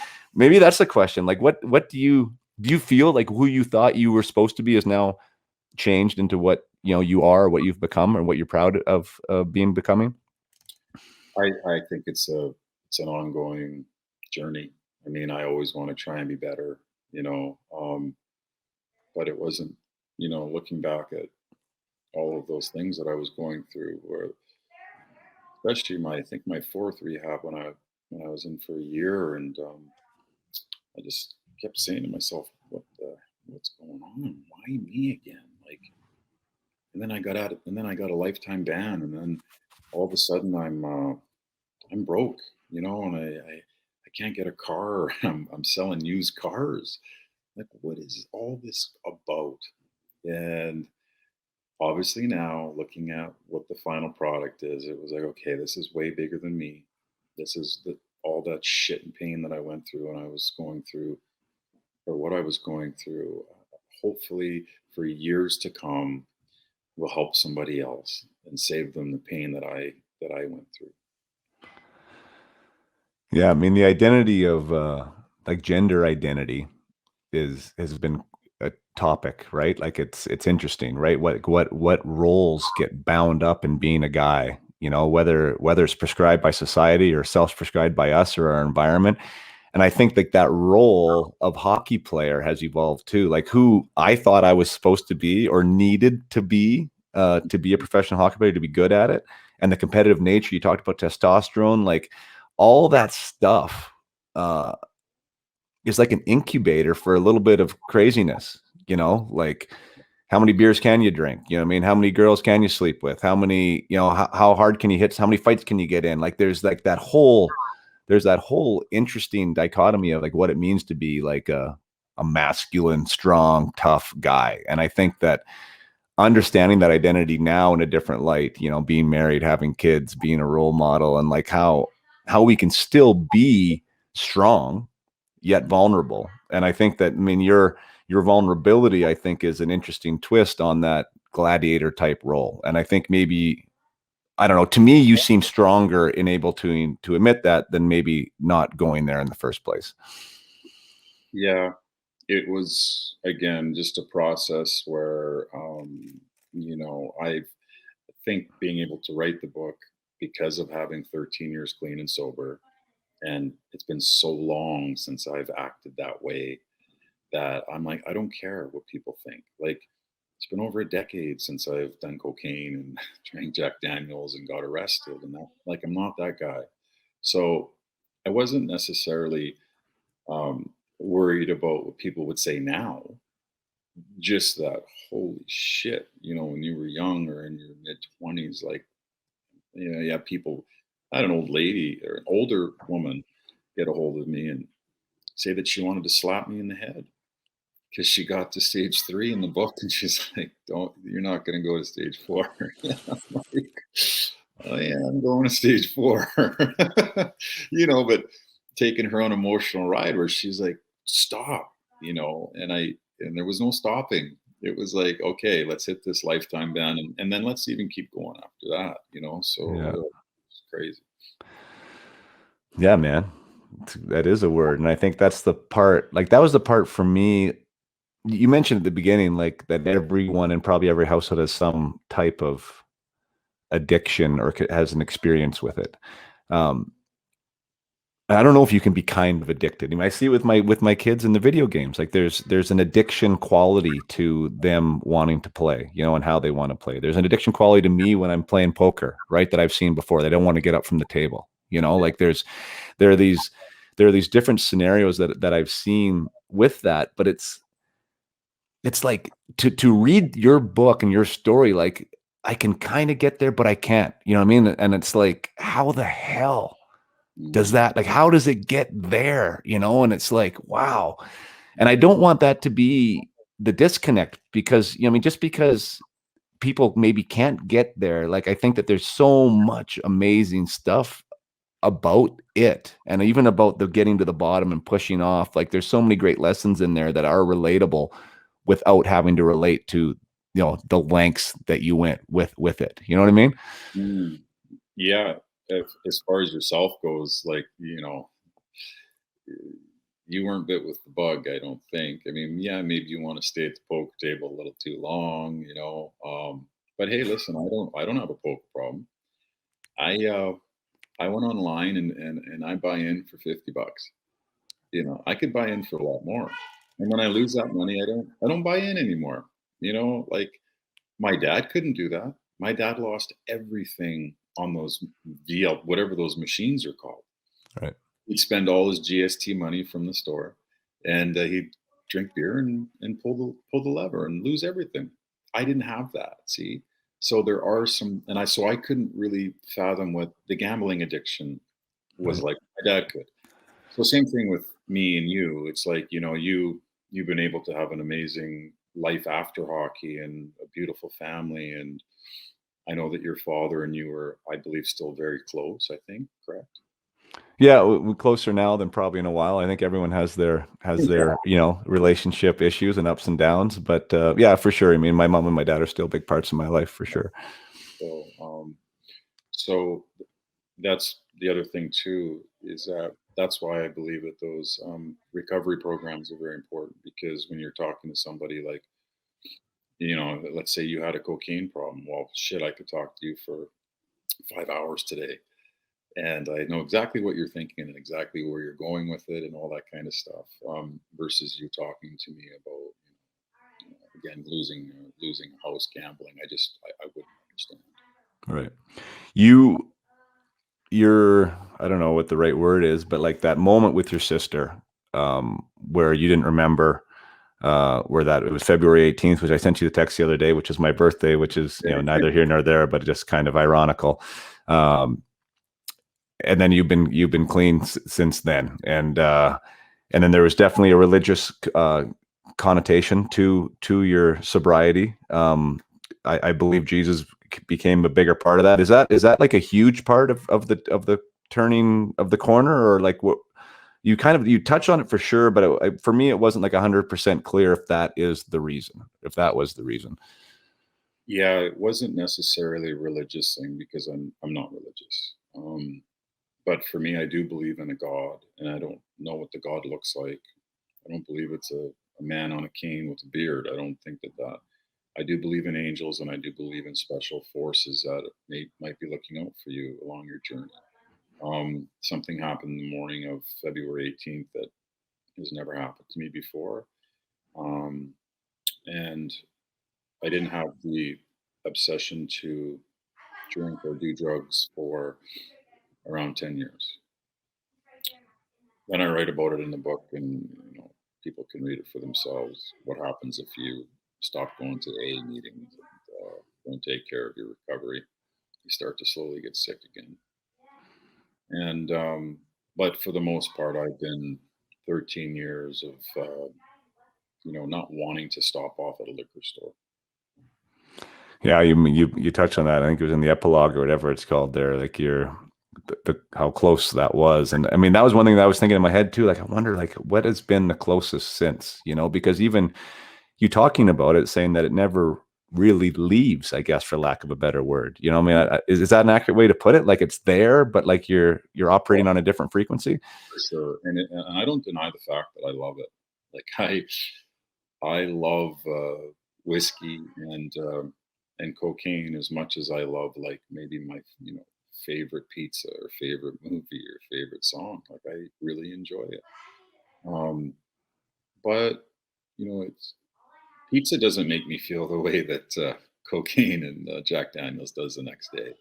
that's the question. Like, what do you feel like who you thought you were supposed to be is now changed into what you are, what you've become, or what you're proud of being becoming? I think it's an ongoing journey. I mean, I always want to try and be better, but it wasn't, looking back at all of those things that I was going through, where especially I think my fourth rehab when I was in for a year, and I just kept saying to myself, what's going on? Why me again? Like, and then I got out, and then I got a lifetime ban, and then all of a sudden I'm broke, and I can't get a car. I'm selling used cars. Like, what is all this about? And obviously now looking at what the final product is, it was like, okay, this is way bigger than me. This is all that shit and pain that I went through and I was going through, or what I was going through. Hopefully, for years to come, will help somebody else and save them the pain that I went through. Yeah, I mean, the identity of like gender identity has been a topic, right? Like it's interesting, right? What roles get bound up in being a guy, whether it's prescribed by society or self-prescribed by us or our environment. And I think like that role of hockey player has evolved too. Like who I thought I was supposed to be or needed to be a professional hockey player, to be good at it, and the competitive nature. You talked about testosterone, like all that stuff is like an incubator for a little bit of craziness. Like how many beers can you drink? I mean, how many girls can you sleep with? How many, how hard can you hit? How many fights can you get in? Like there's that whole interesting dichotomy of like what it means to be like a masculine, strong, tough guy. And I think that understanding that identity now in a different light, being married, having kids, being a role model, and like how we can still be strong yet vulnerable. And I think that, I mean, your vulnerability, I think, is an interesting twist on that gladiator type role. And I think maybe, I don't know, to me, you seem stronger and able to admit that than maybe not going there in the first place. Yeah, it was again just a process where I think being able to write the book because of having 13 years clean and sober, and it's been so long since I've acted that way that I'm like, I don't care what people think. Like, it's been over a decade since I've done cocaine and drank Jack Daniels and got arrested, and that, like, I'm not that guy. So I wasn't necessarily worried about what people would say now. Just that, holy shit, when you were young or in your mid 20s, like, you have people, I had an old lady or an older woman get a hold of me and say that she wanted to slap me in the head because she got to stage 3 in the book, and she's like, "Don't, you're not going to go to stage 4." Yeah, I'm like, "Oh yeah, I'm going to stage 4." But taking her on an emotional ride where she's like, "Stop," and there was no stopping. It was like, okay, let's hit this lifetime ban, and then let's even keep going after that. So Yeah. it's crazy. Yeah, man. That is a word. And I think that's the part, like that was the part for me. You mentioned at the beginning, like that everyone in probably every household has some type of addiction or has an experience with it. Um, I don't know if you can be kind of addicted. I mean, I see it with my kids in the video games. Like there's an addiction quality to them wanting to play, and how they want to play. There's an addiction quality to me when I'm playing poker, right? That I've seen before. They don't want to get up from the table. Like there are these different scenarios that I've seen with that, but it's like to read your book and your story, like I can kind of get there, but I can't, you know what I mean? And it's like, how the hell does that, like, how does it get there? And it's like, wow. And I don't want that to be the disconnect because, I mean, just because people maybe can't get there, like, I think that there's so much amazing stuff about it, and even about the getting to the bottom and pushing off. Like there's so many great lessons in there that are relatable without having to relate to, the lengths that you went with it. You know what I mean? Mm. Yeah, as far as yourself goes, like, you weren't bit with the bug, I don't think. I mean, yeah, maybe you want to stay at the poker table a little too long, you know. But hey, listen, I don't have a poker problem. I I went online and I buy in for $50. You know, I could buy in for a lot more. And when I lose that money, I don't buy in anymore. You know, like my dad couldn't do that. My dad lost everything on those VL, whatever those machines are called. Right. He'd spend all his GST money from the store, and he'd drink beer and pull the lever and lose everything. I didn't have that. See, so there are some, and I couldn't really fathom what the gambling addiction was Right. like. My dad could. So same thing with me and you. It's like, you know, you've been able to have an amazing life after hockey and a beautiful family. And I know that your father and you are, I believe, still very close, I think, correct? Yeah, we're closer now than probably in a while. I think everyone has Yeah. their relationship issues and ups and downs, but yeah, for sure. I mean, my mom and my dad are still big parts of my life for sure. So so that's the other thing too, is that that's why I believe that those recovery programs are very important, because when you're talking to somebody like, you know, let's say you had a cocaine problem. Well, shit, I could talk to you for 5 hours today, and I know exactly what you're thinking and exactly where you're going with it and all that kind of stuff. Versus you talking to me about, again, losing a house gambling. I wouldn't understand. Right. You you're I don't know what the right word is, but like that moment with your sister, where you didn't remember where that it was February 18th, which I sent you the text the other day, which is my birthday, which is, neither here nor there, but just kind of ironical. Um, and then you've been clean since then. And then there was definitely a religious connotation to your sobriety. I believe Jesus became a bigger part of that. Is that like a huge part of the turning of the corner, or like what you touch on it for sure, but for me, it wasn't like 100% clear if that is the reason, if that was the reason. Yeah, it wasn't necessarily a religious thing because I'm not religious. But for me, I do believe in a God, and I don't know what the God looks like. I don't believe it's a man on a cane with a beard. I don't think that. I do believe in angels, and I do believe in special forces that might be looking out for you along your journey. Something happened in the morning of February 18th that has never happened to me before. Um, and I didn't have the obsession to drink or do drugs for around 10 years. Then I write about it in the book, and people can read it for themselves. What happens if you stop going to AA meetings and don't take care of your recovery? You start to slowly get sick again. And but for the most part, I've been 13 years of not wanting to stop off at a liquor store. Yeah, you touched on that. I think it was in the epilogue or whatever it's called there. Like how close that was, and I mean that was one thing that I was thinking in my head too. Like I wonder, like what has been the closest since, because even you talking about it, saying that it never really leaves, I guess, for lack of a better word. I mean, is that an accurate way to put it? Like it's there, but like you're operating on a different frequency. For sure, and I don't deny the fact that I love it. Like I love whiskey and cocaine as much as I love, like, maybe my favorite pizza or favorite movie or favorite song. Like I really enjoy it. Um, but it's pizza doesn't make me feel the way that cocaine and Jack Daniels does the next day.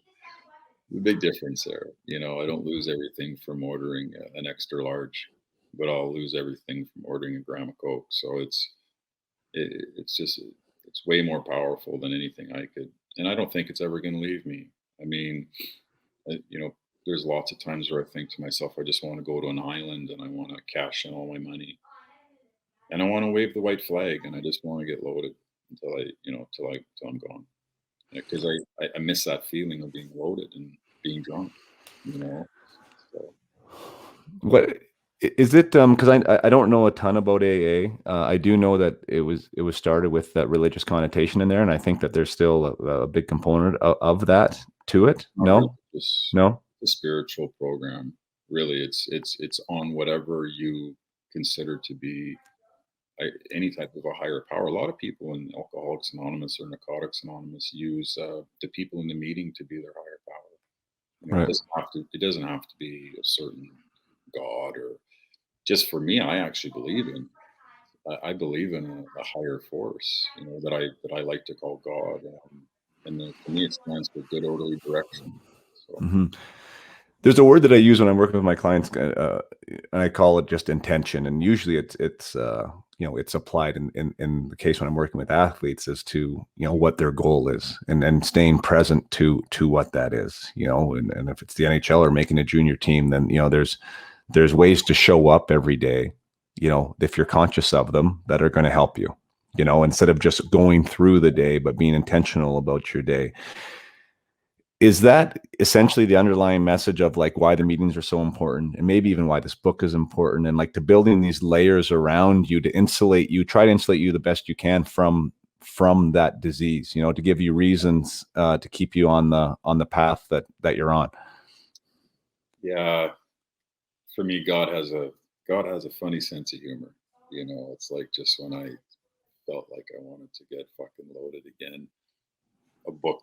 The big difference there. I don't lose everything from ordering an extra large, but I'll lose everything from ordering a gram of Coke. So it's just it's way more powerful than anything I could, and I don't think it's ever going to leave me. I mean, there's lots of times where I think to myself, I just want to go to an island and I want to cash in all my money and I want to wave the white flag and I just want to get loaded until till I'm gone. Because I miss that feeling of being loaded and being drunk. You know. So What is it? Because I don't know a ton about AA. I do know that it was started with that religious connotation in there, and I think that there's still a big component of that to it. not really No, just no. the spiritual program. Really, it's on whatever you consider to be any type of a higher power. A lot of people in Alcoholics Anonymous or Narcotics Anonymous use the people in the meeting to be their higher power. You know, Right. it doesn't have to be a certain God, or just for me, I actually believe in. I believe in a higher force, you know, that I like to call God, and for me, it stands for good, orderly direction. So Mhm. There's a word that I use when I'm working with my clients, and I call it just intention. And usually, it's it's applied in the case when I'm working with athletes as to what their goal is, and staying present to what that is. And if it's the NHL or making a junior team, then there's ways to show up every day. If you're conscious of them, that are going to help you. Instead of just going through the day, but being intentional about your day. Is that essentially the underlying message of like why the meetings are so important, and maybe even why this book is important, and like to building these layers around you to try to insulate you the best you can from that disease, to give you reasons to keep you on the path that you're on? yeah, for me, God has a funny sense of humor. You know, it's like just when I felt like I wanted to get fucking loaded again, a book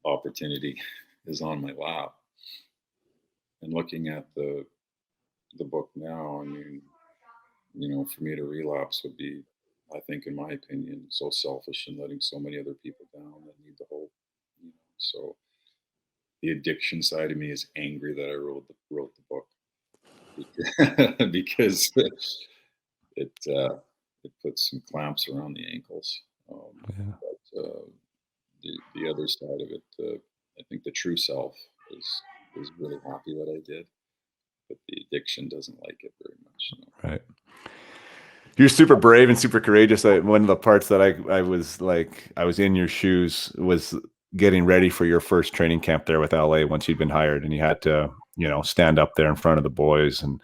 opportunity is on my lap. And looking at the book now, I mean, you know, for me to relapse would be, I think, in my opinion, so selfish and letting so many other people down that need the hope. You know, so the addiction side of me is angry that I wrote the book because it puts some clamps around the ankles. Yeah. But the other side of it, I think the true self is really happy that I did, but the addiction doesn't like it very much. You know? Right. You're super brave and super courageous. One of the parts that I was in your shoes was getting ready for your first training camp there with LA once you'd been hired, and you had to, stand up there in front of the boys and,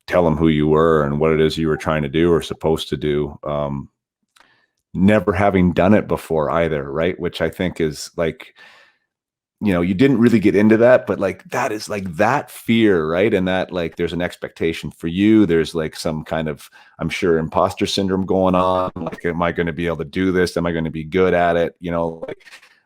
tell them who you were and what it is you were trying to do or supposed to do. Never having done it before either, right? Which I think is like, you didn't really get into that, but like that is like that fear, right? And that like there's an expectation for you. There's like some kind of, I'm sure, imposter syndrome going on. Like, am I going to be able to do this? Am I going to be good at it?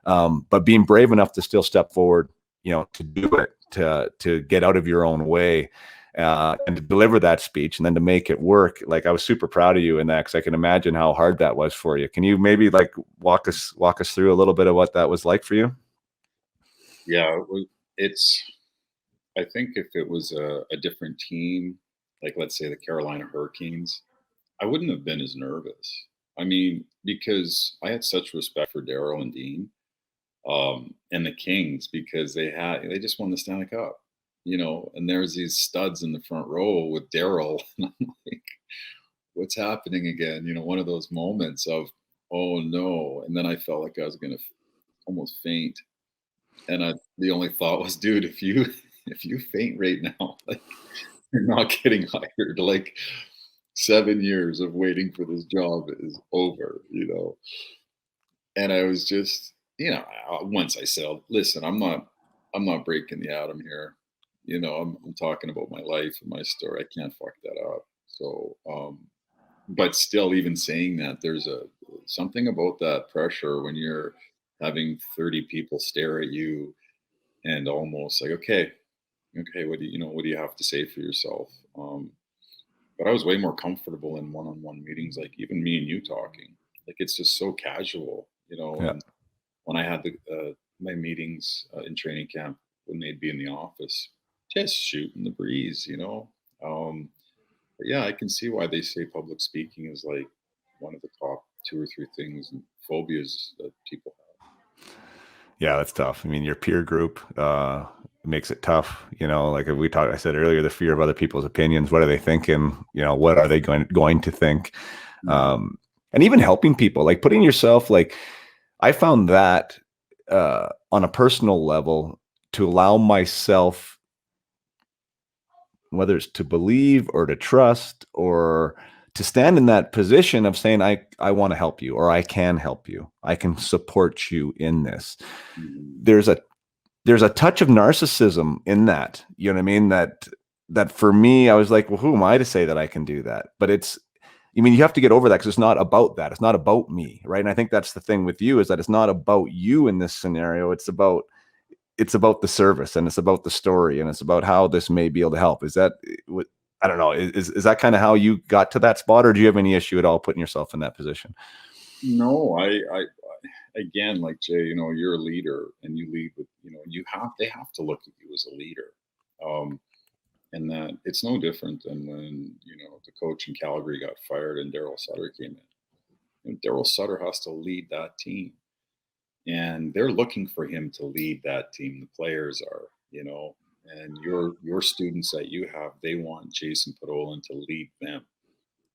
But being brave enough to still step forward, to do it, to get out of your own way, and to deliver that speech and then to make it work. Like, I was super proud of you in that, because I can imagine how hard that was for you. Can you maybe like walk us through a little bit of what that was like for you? Yeah, it's. I think if it was a different team, like let's say the Carolina Hurricanes, I wouldn't have been as nervous. I mean, because I had such respect for Daryl and Dean, and the Kings, because they just won the Stanley Cup, you know. And there's these studs in the front row with Daryl, and I'm like, what's happening again? You know, one of those moments of, oh no. And then I felt like I was gonna almost faint. And the only thought was, dude, if you if you faint right now, like you're not getting hired. Like 7 years of waiting for this job is over, you know. And I was just, you know, once I said, listen, I'm not breaking the atom here. You know, I'm talking about my life and my story. I can't fuck that up. So, but still, even saying that, there's something about that pressure when you're having 30 people stare at you and almost like, okay, what do you have to say for yourself? But I was way more comfortable in one-on-one meetings, like even me and you talking. Like it's just so casual, you know. Yeah. And when I had my meetings in training camp, when they'd be in the office, just shooting the breeze, you know. But yeah, I can see why they say public speaking is like one of the top two or three things and phobias that people have. Yeah, that's tough. I mean, your peer group makes it tough. Like I said earlier, the fear of other people's opinions. What are they thinking? What are they going to think? Mhm. And even helping people, like putting yourself, like I found that on a personal level, to allow myself, whether it's to believe or to trust or to stand in that position of saying, I want to help you, or I can help you. I can support you in this. Mhm. There's a touch of narcissism in that, you know what I mean? that for me, I was like, well, who am I to say that I can do that? But I mean, you have to get over that because it's not about that. It's not about me, right? And I think that's the thing with you, is that it's not about you in this scenario. It's about the service, and it's about the story, and it's about how this may be able to help. Is that what? I don't know. Is that kind of how you got to that spot, or do you have any issue at all putting yourself in that position? No, I again, like Jay, you're a leader and you lead with, they have to look at you as a leader. Um, and that it's no different than when, the coach in Calgary got fired and Daryl Sutter came in. Daryl Sutter has to lead that team. And they're looking for him to lead that team. The players are, and your students that you have, they want Jason Podolin to lead them.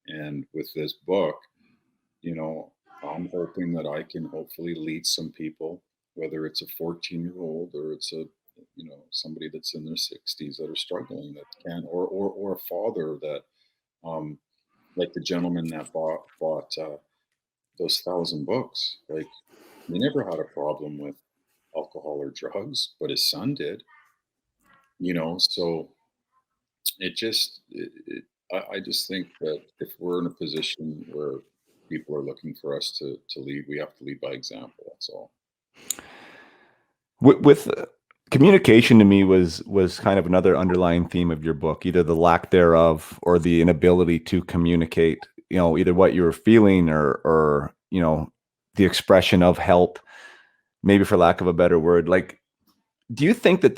And with this book, you know, I'm hoping that I can hopefully lead some people, whether it's a 14-year-old or it's somebody that's in their 60s that are struggling, that can, or a father that, um, like the gentleman that bought those 1,000 books. Like, he never had a problem with alcohol or drugs, but his son did. So I just think that if we're in a position where people are looking for us to lead, we have to lead by example. That's all. With communication, to me, was kind of another underlying theme of your book, either the lack thereof or the inability to communicate, either what you were feeling, or the expression of help, maybe for lack of a better word. Like, do you think that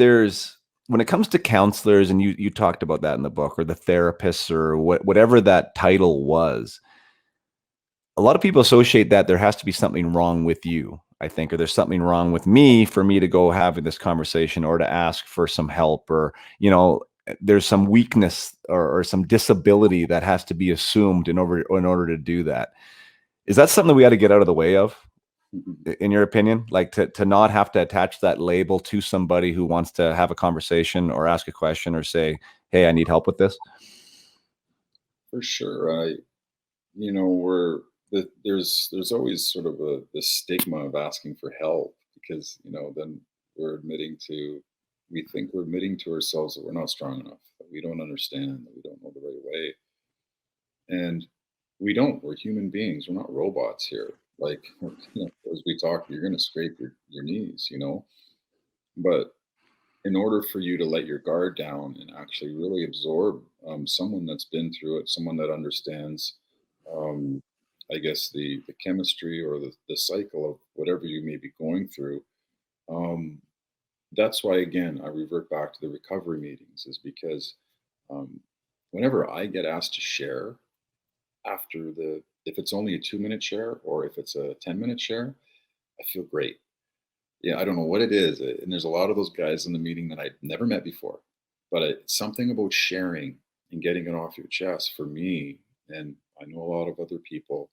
when it comes to counselors, and you talked about that in the book, or the therapists, or whatever that title was, a lot of people associate that there has to be something wrong with you, I think, or there's something wrong with me for me to go having this conversation, or to ask for some help, or, there's some weakness, or some disability that has to be assumed in order to do that. Is that something that we got to get out of the way of, in your opinion? Like, to not have to attach that label to somebody who wants to have a conversation, or ask a question, or say, hey, I need help with this? For sure. There's always sort of the stigma of asking for help, because then we think we're admitting to ourselves that we're not strong enough, that we don't understand, that we don't know the right way. And we're human beings. We're not robots here. Like, as we talk, you're going to scrape your knees, but in order for you to let your guard down and actually really absorb someone that's been through it, someone that understands, um, I guess, the chemistry or the cycle of whatever you may be going through. Um, that's why, again, I revert back to the recovery meetings, is because um, whenever I get asked to share if it's only a 2-minute share or if it's a 10-minute share, I feel great. Yeah, I don't know what it is, and there's a lot of those guys in the meeting that I've never met before, but it's something about sharing and getting it off your chest for me, and I know a lot of other people.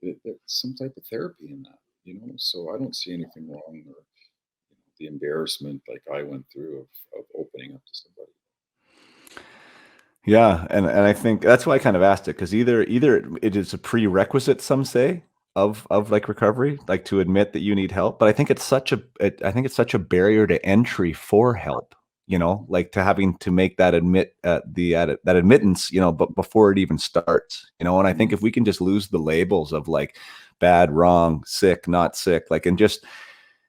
There's some type of therapy in that, So I don't see anything wrong, or the embarrassment like I went through of opening up to somebody. Yeah, and I think that's why I kind of asked it, because either it is a prerequisite, some say, of like recovery, like to admit that you need help. But I think it's I think it's such a barrier to entry for help. Like, to having to make that that admittance, but before it even starts. And I think if we can just lose the labels of like bad, wrong, sick, not sick, like, and just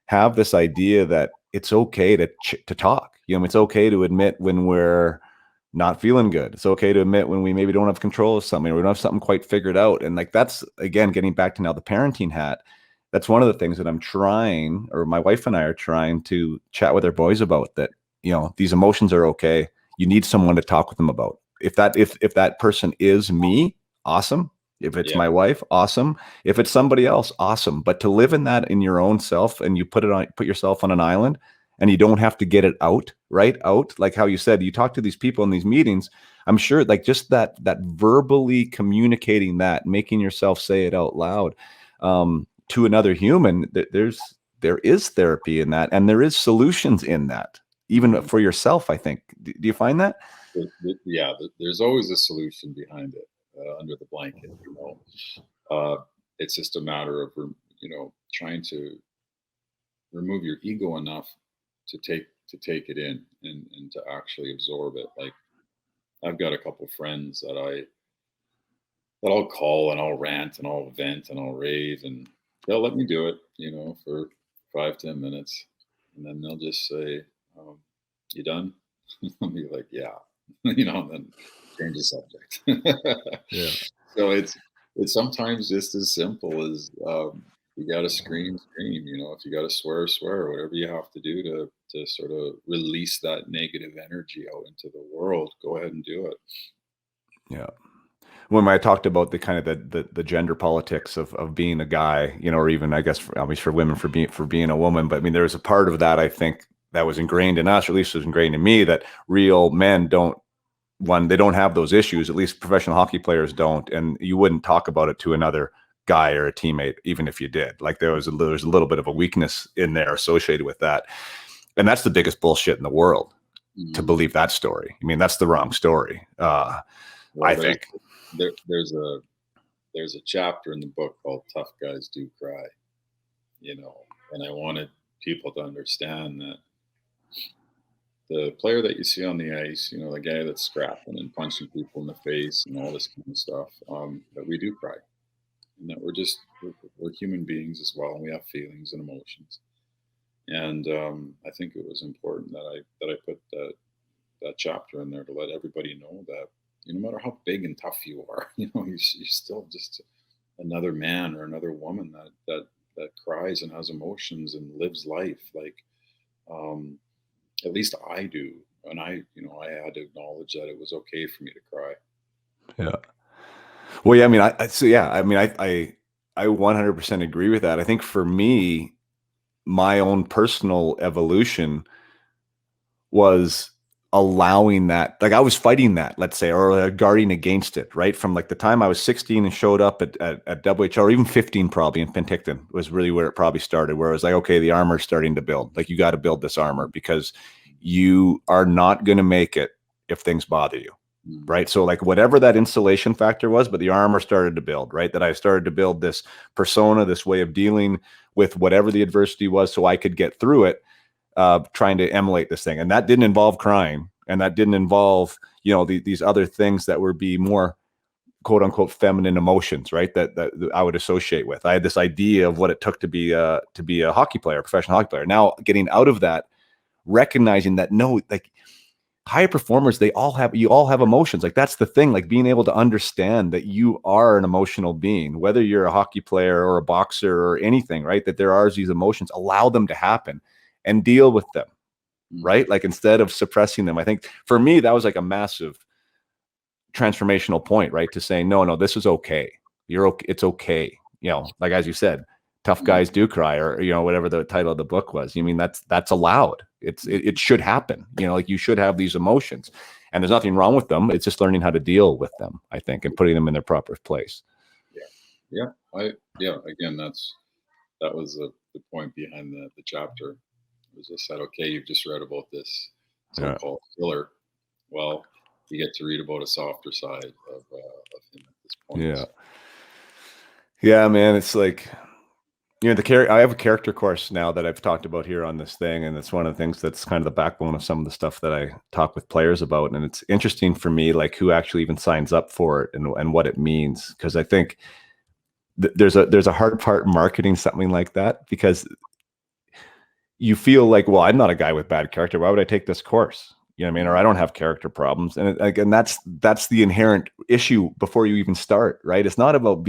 have this idea that it's okay to talk. It's okay to admit when we're not feeling good. It's okay to admit when we maybe don't have control of something, or we don't have something quite figured out. And like, that's, again, getting back to now the parenting hat. That's one of the things that I'm trying, or my wife and I are trying to chat with our boys about, that, these emotions are okay. You need someone to talk with them about. If that person is me, awesome. If it's Yeah. my wife, awesome. If it's somebody else, awesome. But to live in that in your own self, and you put yourself on an island, and you don't have to get it out, right out. Like how you said, you talk to these people in these meetings. I'm sure, like, just that verbally communicating that, making yourself say it out loud, to another human, there is therapy in that, and there is solutions in that, even for yourself, I think. Do you find that? Yeah, there's always a solution behind it, under the blanket. It's just a matter of trying to remove your ego enough to take it in, and to actually absorb it. Like, I've got a couple friends that I'll call and I'll rant and I'll vent and I'll rave, and they'll let me do it, for 5, 10 minutes, and then they'll just say, "You done?" I'll be like, "Yeah," and then change the subject. Yeah. So it's sometimes just as simple as you got to scream, scream. If you got to swear, swear. Whatever you have to do to sort of release that negative energy out into the world, go ahead and do it. Yeah. When I talked about the kind of the gender politics of being a guy, or even I guess obviously for women for being a woman, but I mean there was a part of that I think that was ingrained in us, or at least was ingrained in me, that real men they don't have those issues. At least professional hockey players don't, and you wouldn't talk about it to another guy or a teammate, even if you did. Like there's a little bit of a weakness in there associated with that, and that's the biggest bullshit in the world to Mm. believe that story. I mean that's the wrong story. Well, I think. there's a chapter in the book called "Tough Guys Do Cry," and I wanted people to understand that the player that you see on the ice, the guy that's scrapping and punching people in the face and all this kind of stuff, that we do cry, and that we're human beings as well, and we have feelings and emotions. And I think it was important that I put that chapter in there to let everybody know that no matter how big and tough you are, you're still just another man or another woman that cries and has emotions and lives life. Like, at least I do, and I had to acknowledge that it was okay for me to cry. Yeah. Well, yeah, I mean, I 100% agree with that. I think for me, my own personal evolution was allowing that, like I was fighting that, let's say, or guarding against it, right? From like the time I was 16 and showed up at WHL, or even 15 probably in Penticton was really where it probably started, where it was like, okay, the armor's starting to build. Like you got to build this armor because you are not going to make it if things bother you. Mm. Right. So like whatever that insulation factor was, but the armor started to build, right? That I started to build this persona, this way of dealing with whatever the adversity was so I could get through it, trying to emulate this thing. And that didn't involve crying. And that didn't involve, these other things that would be more quote unquote feminine emotions, right? That I would associate with. I had this idea of what it took to be a hockey player, a professional hockey player. Now getting out of that, recognizing that no, like high performers, you all have emotions. Like that's the thing, like being able to understand that you are an emotional being, whether you're a hockey player or a boxer or anything, right? That there are these emotions, allow them to happen and deal with them, right? Like instead of suppressing them. I think for me, that was like a massive transformational point, right? To say, no, this is okay. You're okay. It's okay. Like, as you said, tough guys do cry, or, whatever the title of the book was. You mean that's allowed. It should happen. Like you should have these emotions and there's nothing wrong with them. It's just learning how to deal with them, I think, and putting them in their proper place. Yeah. Again, that was the point behind the chapter. It was just said, okay, you've just read about this so-called killer. Well, you get to read about a softer side of him at this point. Yeah, man. It's like, I have a character course now that I've talked about here on this thing. And it's one of the things that's kind of the backbone of some of the stuff that I talk with players about. And it's interesting for me, like who actually even signs up for it and what it means. Cause I think there's a hard part in marketing something like that, because you feel like, well, I'm not a guy with bad character. Why would I take this course? You know what I mean? Or I don't have character problems. And again, that's the inherent issue before you even start, right? It's not about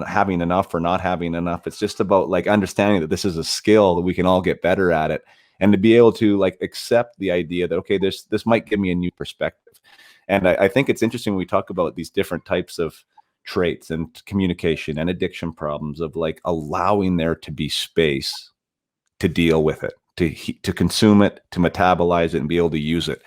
having enough or not having enough. It's just about like understanding that this is a skill that we can all get better at it. And to be able to like accept the idea that, okay, this might give me a new perspective. And I think it's interesting when we talk about these different types of traits and communication and addiction problems, of like allowing there to be space to deal with it, to consume it, to metabolize it, and be able to use it.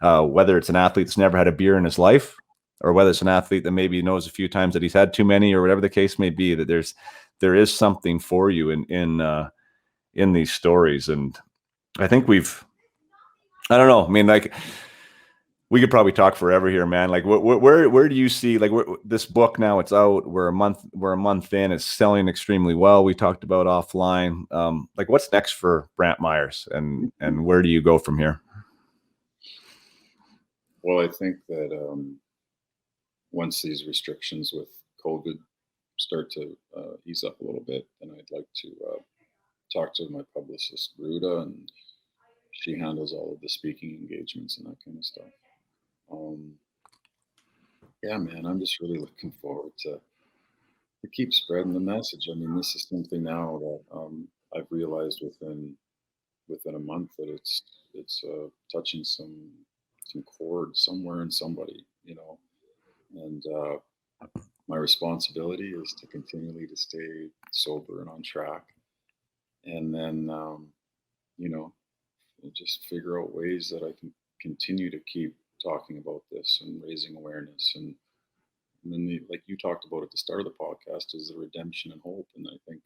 Whether it's an athlete that's never had a beer in his life, or whether it's an athlete that maybe knows a few times that he's had too many, or whatever the case may be, that there is something for you in these stories. And I think I don't know. I mean, like, we could probably talk forever here, man. Like, where do you see, like, this book now? It's out. We're a month in. It's selling extremely well. We talked about offline. Like, what's next for Brantt Myhres, and where do you go from here? Well, I think that once these restrictions with COVID start to ease up a little bit, then I'd like to talk to my publicist, Ruda, and she handles all of the speaking engagements and that kind of stuff. Um, yeah, man, I'm just really looking forward to keep spreading the message. I mean, this is something now that I've realized within a month that it's touching some chord somewhere in somebody, and my responsibility is to continually to stay sober and on track, and then you know just figure out ways that I can continue to keep talking about this and raising awareness, and then like you talked about at the start of the podcast, is the redemption and hope. And I think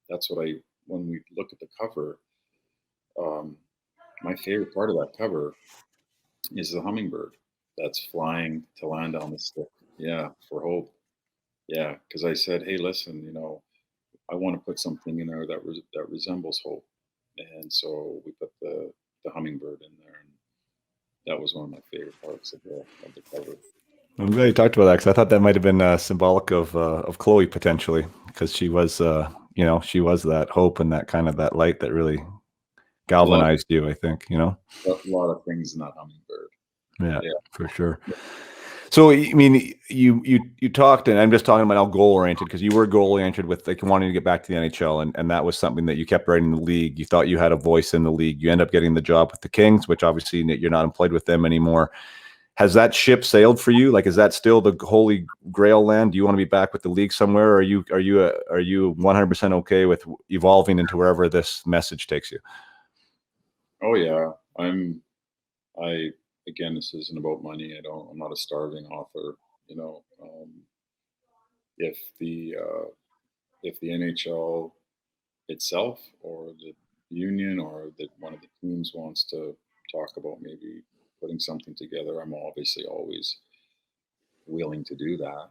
that's what when we look at the cover, um, my favorite part of that cover is the hummingbird that's flying to land on the stick. Yeah, for hope. Yeah, because I said, hey, listen, I want to put something in there that resembles hope, and so we put the hummingbird in there, and that was one of my favorite parts of the cover. I'm glad you talked about that because I thought that might have been symbolic of Chloe potentially, because she was, she was that hope and that kind of that light that really galvanized you. I think, A lot of things in that hummingbird. Yeah, for sure. So, I mean, you talked, and I'm just talking about how goal oriented, because you were goal oriented with like wanting to get back to the NHL, and that was something that you kept writing in the league. You thought you had a voice in the league. You end up getting the job with the Kings, which obviously you're not employed with them anymore. Has that ship sailed for you? Like, is that still the holy grail land? Do you want to be back with the league somewhere? Or are you 100% okay with evolving into wherever this message takes you? Oh yeah, again, this isn't about money. I'm not a starving author. If the NHL itself or the union or that one of the teams wants to talk about maybe putting something together, I'm obviously always willing to do that.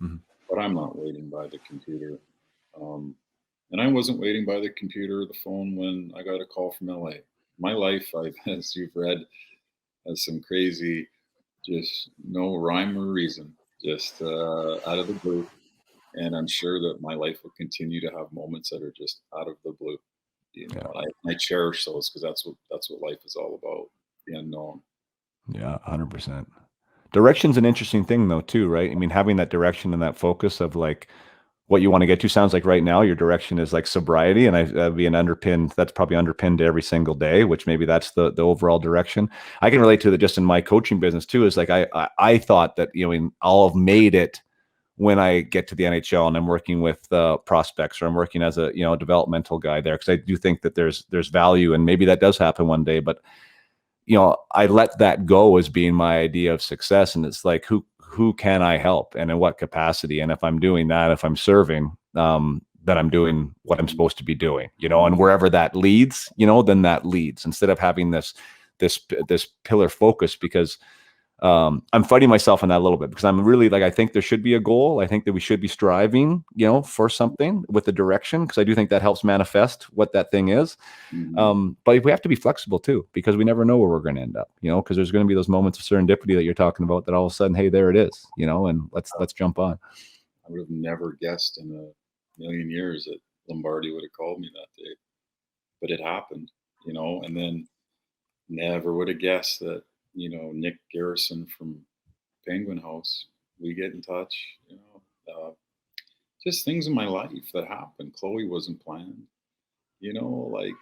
Mhm. But I'm not waiting by the computer. And I wasn't waiting by the computer or the phone when I got a call from LA. My life, as you've read, has some crazy, just no rhyme or reason, just out of the blue. And I'm sure that my life will continue to have moments that are just out of the blue. Yeah. And I cherish those because that's what life is all about, the unknown. Yeah, 100%. Direction's an interesting thing though, too, right? I mean, having that direction and that focus of like what you want to get to. Sounds like right now your direction is like sobriety, and that's probably underpinned every single day, which maybe that's the overall direction. I can relate to that just in my coaching business too, is like I thought that, I'll have made it when I get to the NHL and I'm working with prospects, or I'm working as a developmental guy there, because I do think that there's value, and maybe that does happen one day. But I let that go as being my idea of success, and it's like who can I help and in what capacity? And if I'm doing that, if I'm serving, then I'm doing what I'm supposed to be doing, and wherever that leads, then that leads, instead of having this pillar focus, because I'm fighting myself in that a little bit, because I'm really like, I think there should be a goal. I think that we should be striving, for something with the direction, because I do think that helps manifest what that thing is. But we have to be flexible too, because we never know where we're going to end up, because there's going to be those moments of serendipity that you're talking about, that all of a sudden, hey, there it is, and let's jump on. I would have never guessed in a million years that Lombardi would have called me that day, but it happened, and then never would have guessed that, Nick Garrison from Penguin House, we get in touch, just things in my life that happened. Chloe wasn't planned, like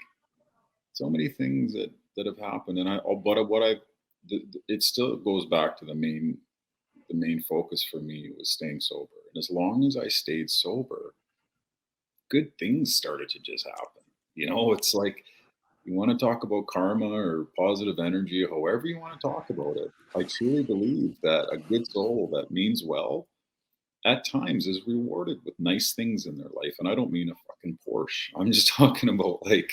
so many things that have happened. And it still goes back to the main focus for me was staying sober. And as long as I stayed sober, good things started to just happen. It's like, you want to talk about karma or positive energy, however you want to talk about it. I truly believe that a good soul that means well at times is rewarded with nice things in their life. And I don't mean a fucking Porsche. I'm just talking about like,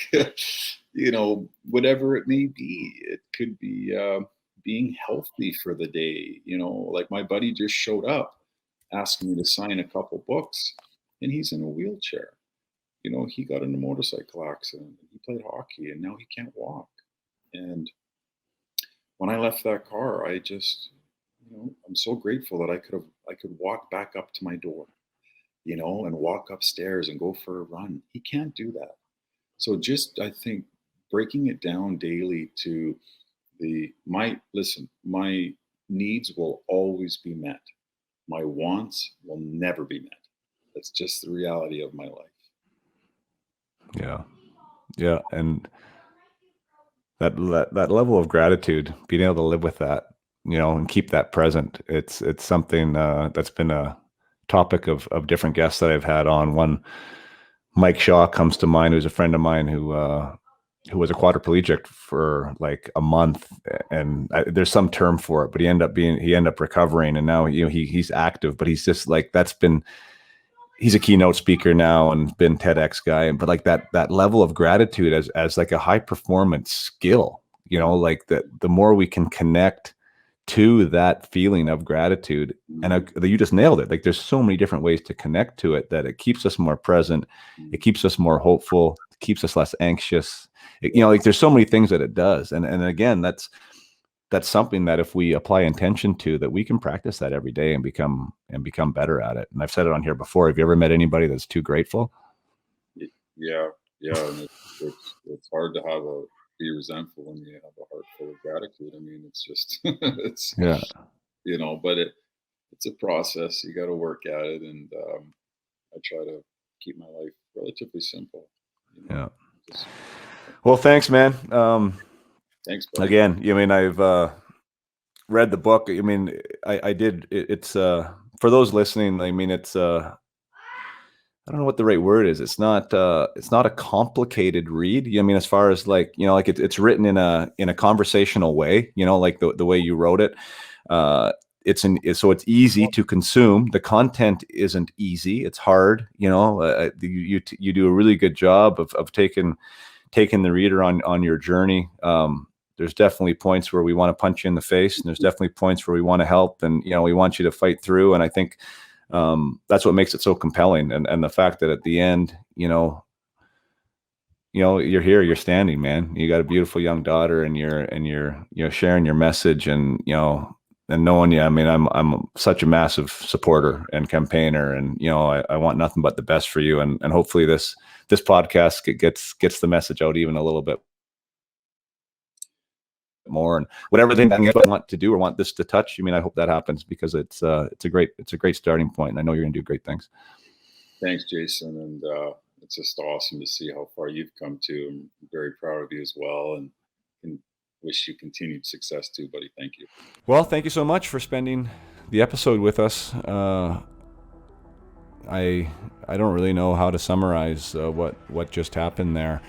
whatever it may be. It could be being healthy for the day. Like my buddy just showed up asking me to sign a couple books, and he's in a wheelchair. He got in a motorcycle accident, and he played hockey, and now he can't walk. And when I left that car, I just, I'm so grateful that I could walk back up to my door, and walk upstairs and go for a run. He can't do that. So just, I think, breaking it down daily to my needs will always be met. My wants will never be met. That's just the reality of my life. Yeah. Yeah. And that level of gratitude, being able to live with that, and keep that present. It's something that's been a topic of different guests that I've had on. One, Mike Shaw comes to mind, who's a friend of mine who was a quadriplegic for like a month, and there's some term for it, but he ended up recovering, and now he's active, but he's just like he's a keynote speaker now and been TEDx guy, but like that level of gratitude as like a high performance skill, like the more we can connect to that feeling of gratitude, and you just nailed it. Like there's so many different ways to connect to it that it keeps us more present, it keeps us more hopeful, it keeps us less anxious. Like there's so many things that it does, and again, that's something that if we apply intention to, that we can practice that every day and become better at it. And I've said it on here before. Have you ever met anybody that's too grateful? Yeah. And it's hard to be resentful when you have a heart full of gratitude. I mean, it's just, Yeah. But it's a process. You got to work at it. And I try to keep my life relatively simple. Yeah. Well, thanks, man. Thanks, buddy. Again, I've read the book. I did. It's for those listening. It's I don't know what the right word is. It's not a complicated read. As far as it's written in a conversational way. Like the way you wrote it. So it's easy to consume. The content isn't easy. It's hard. You do a really good job of taking the reader on your journey. There's definitely points where we want to punch you in the face, and there's definitely points where we want to help, and we want you to fight through. And I think that's what makes it so compelling. And the fact that at the end, you're here, you're standing, man. You got a beautiful young daughter, and you're sharing your message, and and knowing you. I'm such a massive supporter and campaigner, and I want nothing but the best for you. And hopefully this podcast gets the message out even a little bit more, and whatever thing I want to do or want this to touch. I hope that happens, because it's a great starting point, and I know you're gonna do great things. Thanks, Jason, and it's just awesome to see how far you've come to. I'm very proud of you as well, and wish you continued success too, buddy. Thank you. Well, thank you so much for spending the episode with us. I don't really know how to summarize what just happened there.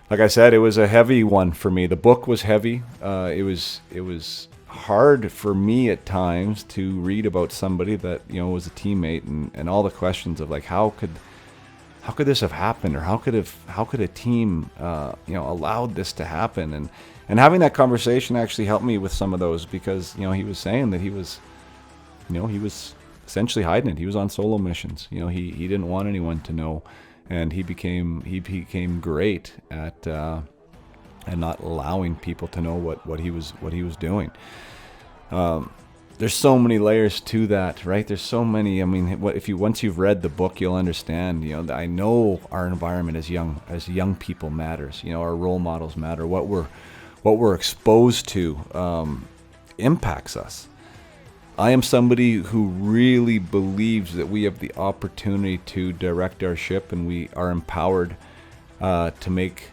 Like I said, it was a heavy one for me. The book was heavy. It was hard for me at times to read about somebody that was a teammate, and all the questions of like how could this have happened, or how could a team allowed this to happen, and having that conversation actually helped me with some of those, because he was saying that he was essentially hiding it. He was on solo missions. He didn't want anyone to know. And he became great at not allowing people to know what he was doing. There's so many layers to that, right? There's so many. Once you've read the book, you'll understand. I know our environment as young people matters. Our role models matter. What we're exposed to impacts us. I am somebody who really believes that we have the opportunity to direct our ship, and we are empowered to make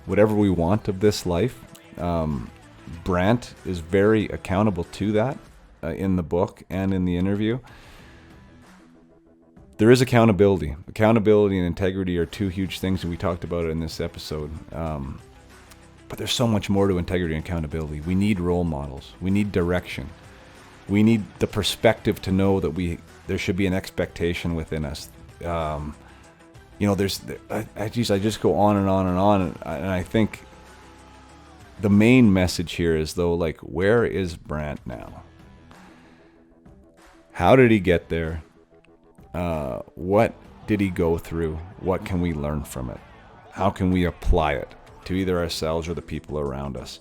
whatever we want of this life. Brantt is very accountable to that in the book and in the interview. There is accountability. Accountability and integrity are two huge things, and we talked about it in this episode. But there's so much more to integrity and accountability. We need role models. We need direction. We need the perspective to know that there should be an expectation within us. I just go on and on and on, and I think the main message here is, though, like, where is Brantt now? How did he get there? What did he go through? What can we learn from it? How can we apply it to either ourselves or the people around us?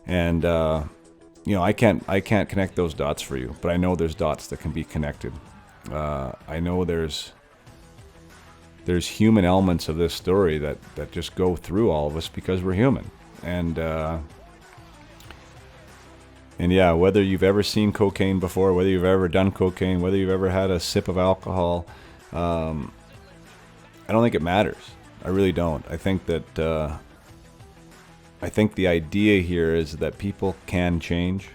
And I can't connect those dots for you, but I know there's dots that can be connected. I know there's human elements of this story that just go through all of us because we're human. And yeah, whether you've ever seen cocaine before, whether you've ever done cocaine, whether you've ever had a sip of alcohol, I don't think it matters. I really don't. I think that I think the idea here is that people can change.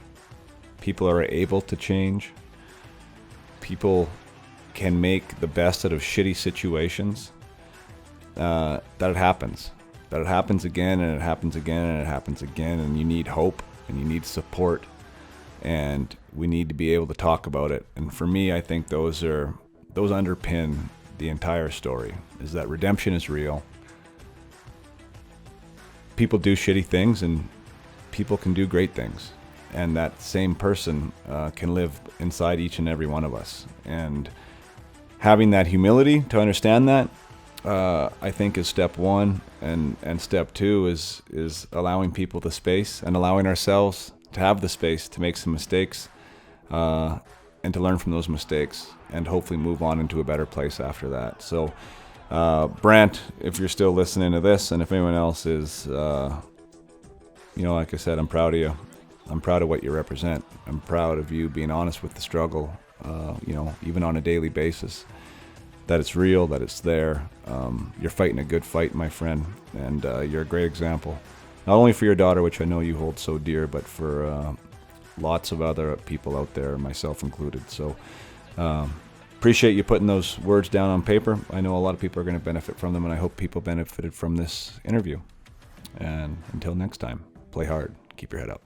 People are able to change. People can make the best out of shitty situations. That it happens. That it happens again and it happens again and it happens again. And you need hope and you need support. And we need to be able to talk about it. And for me, I think those underpin the entire story, is that redemption is real. People do shitty things and people can do great things. And that same person can live inside each and every one of us. And having that humility to understand that, I think is step one. And step two is allowing people the space and allowing ourselves to have the space to make some mistakes and to learn from those mistakes and hopefully move on into a better place after that. So Brant, if you're still listening to this, and if anyone else is, like I said, I'm proud of you. I'm proud of what you represent. I'm proud of you being honest with the struggle, even on a daily basis, that it's real, that it's there. You're fighting a good fight, my friend, and you're a great example. Not only for your daughter, which I know you hold so dear, but for lots of other people out there, myself included. So appreciate you putting those words down on paper. I know a lot of people are going to benefit from them, and I hope people benefited from this interview. And until next time, play hard, keep your head up.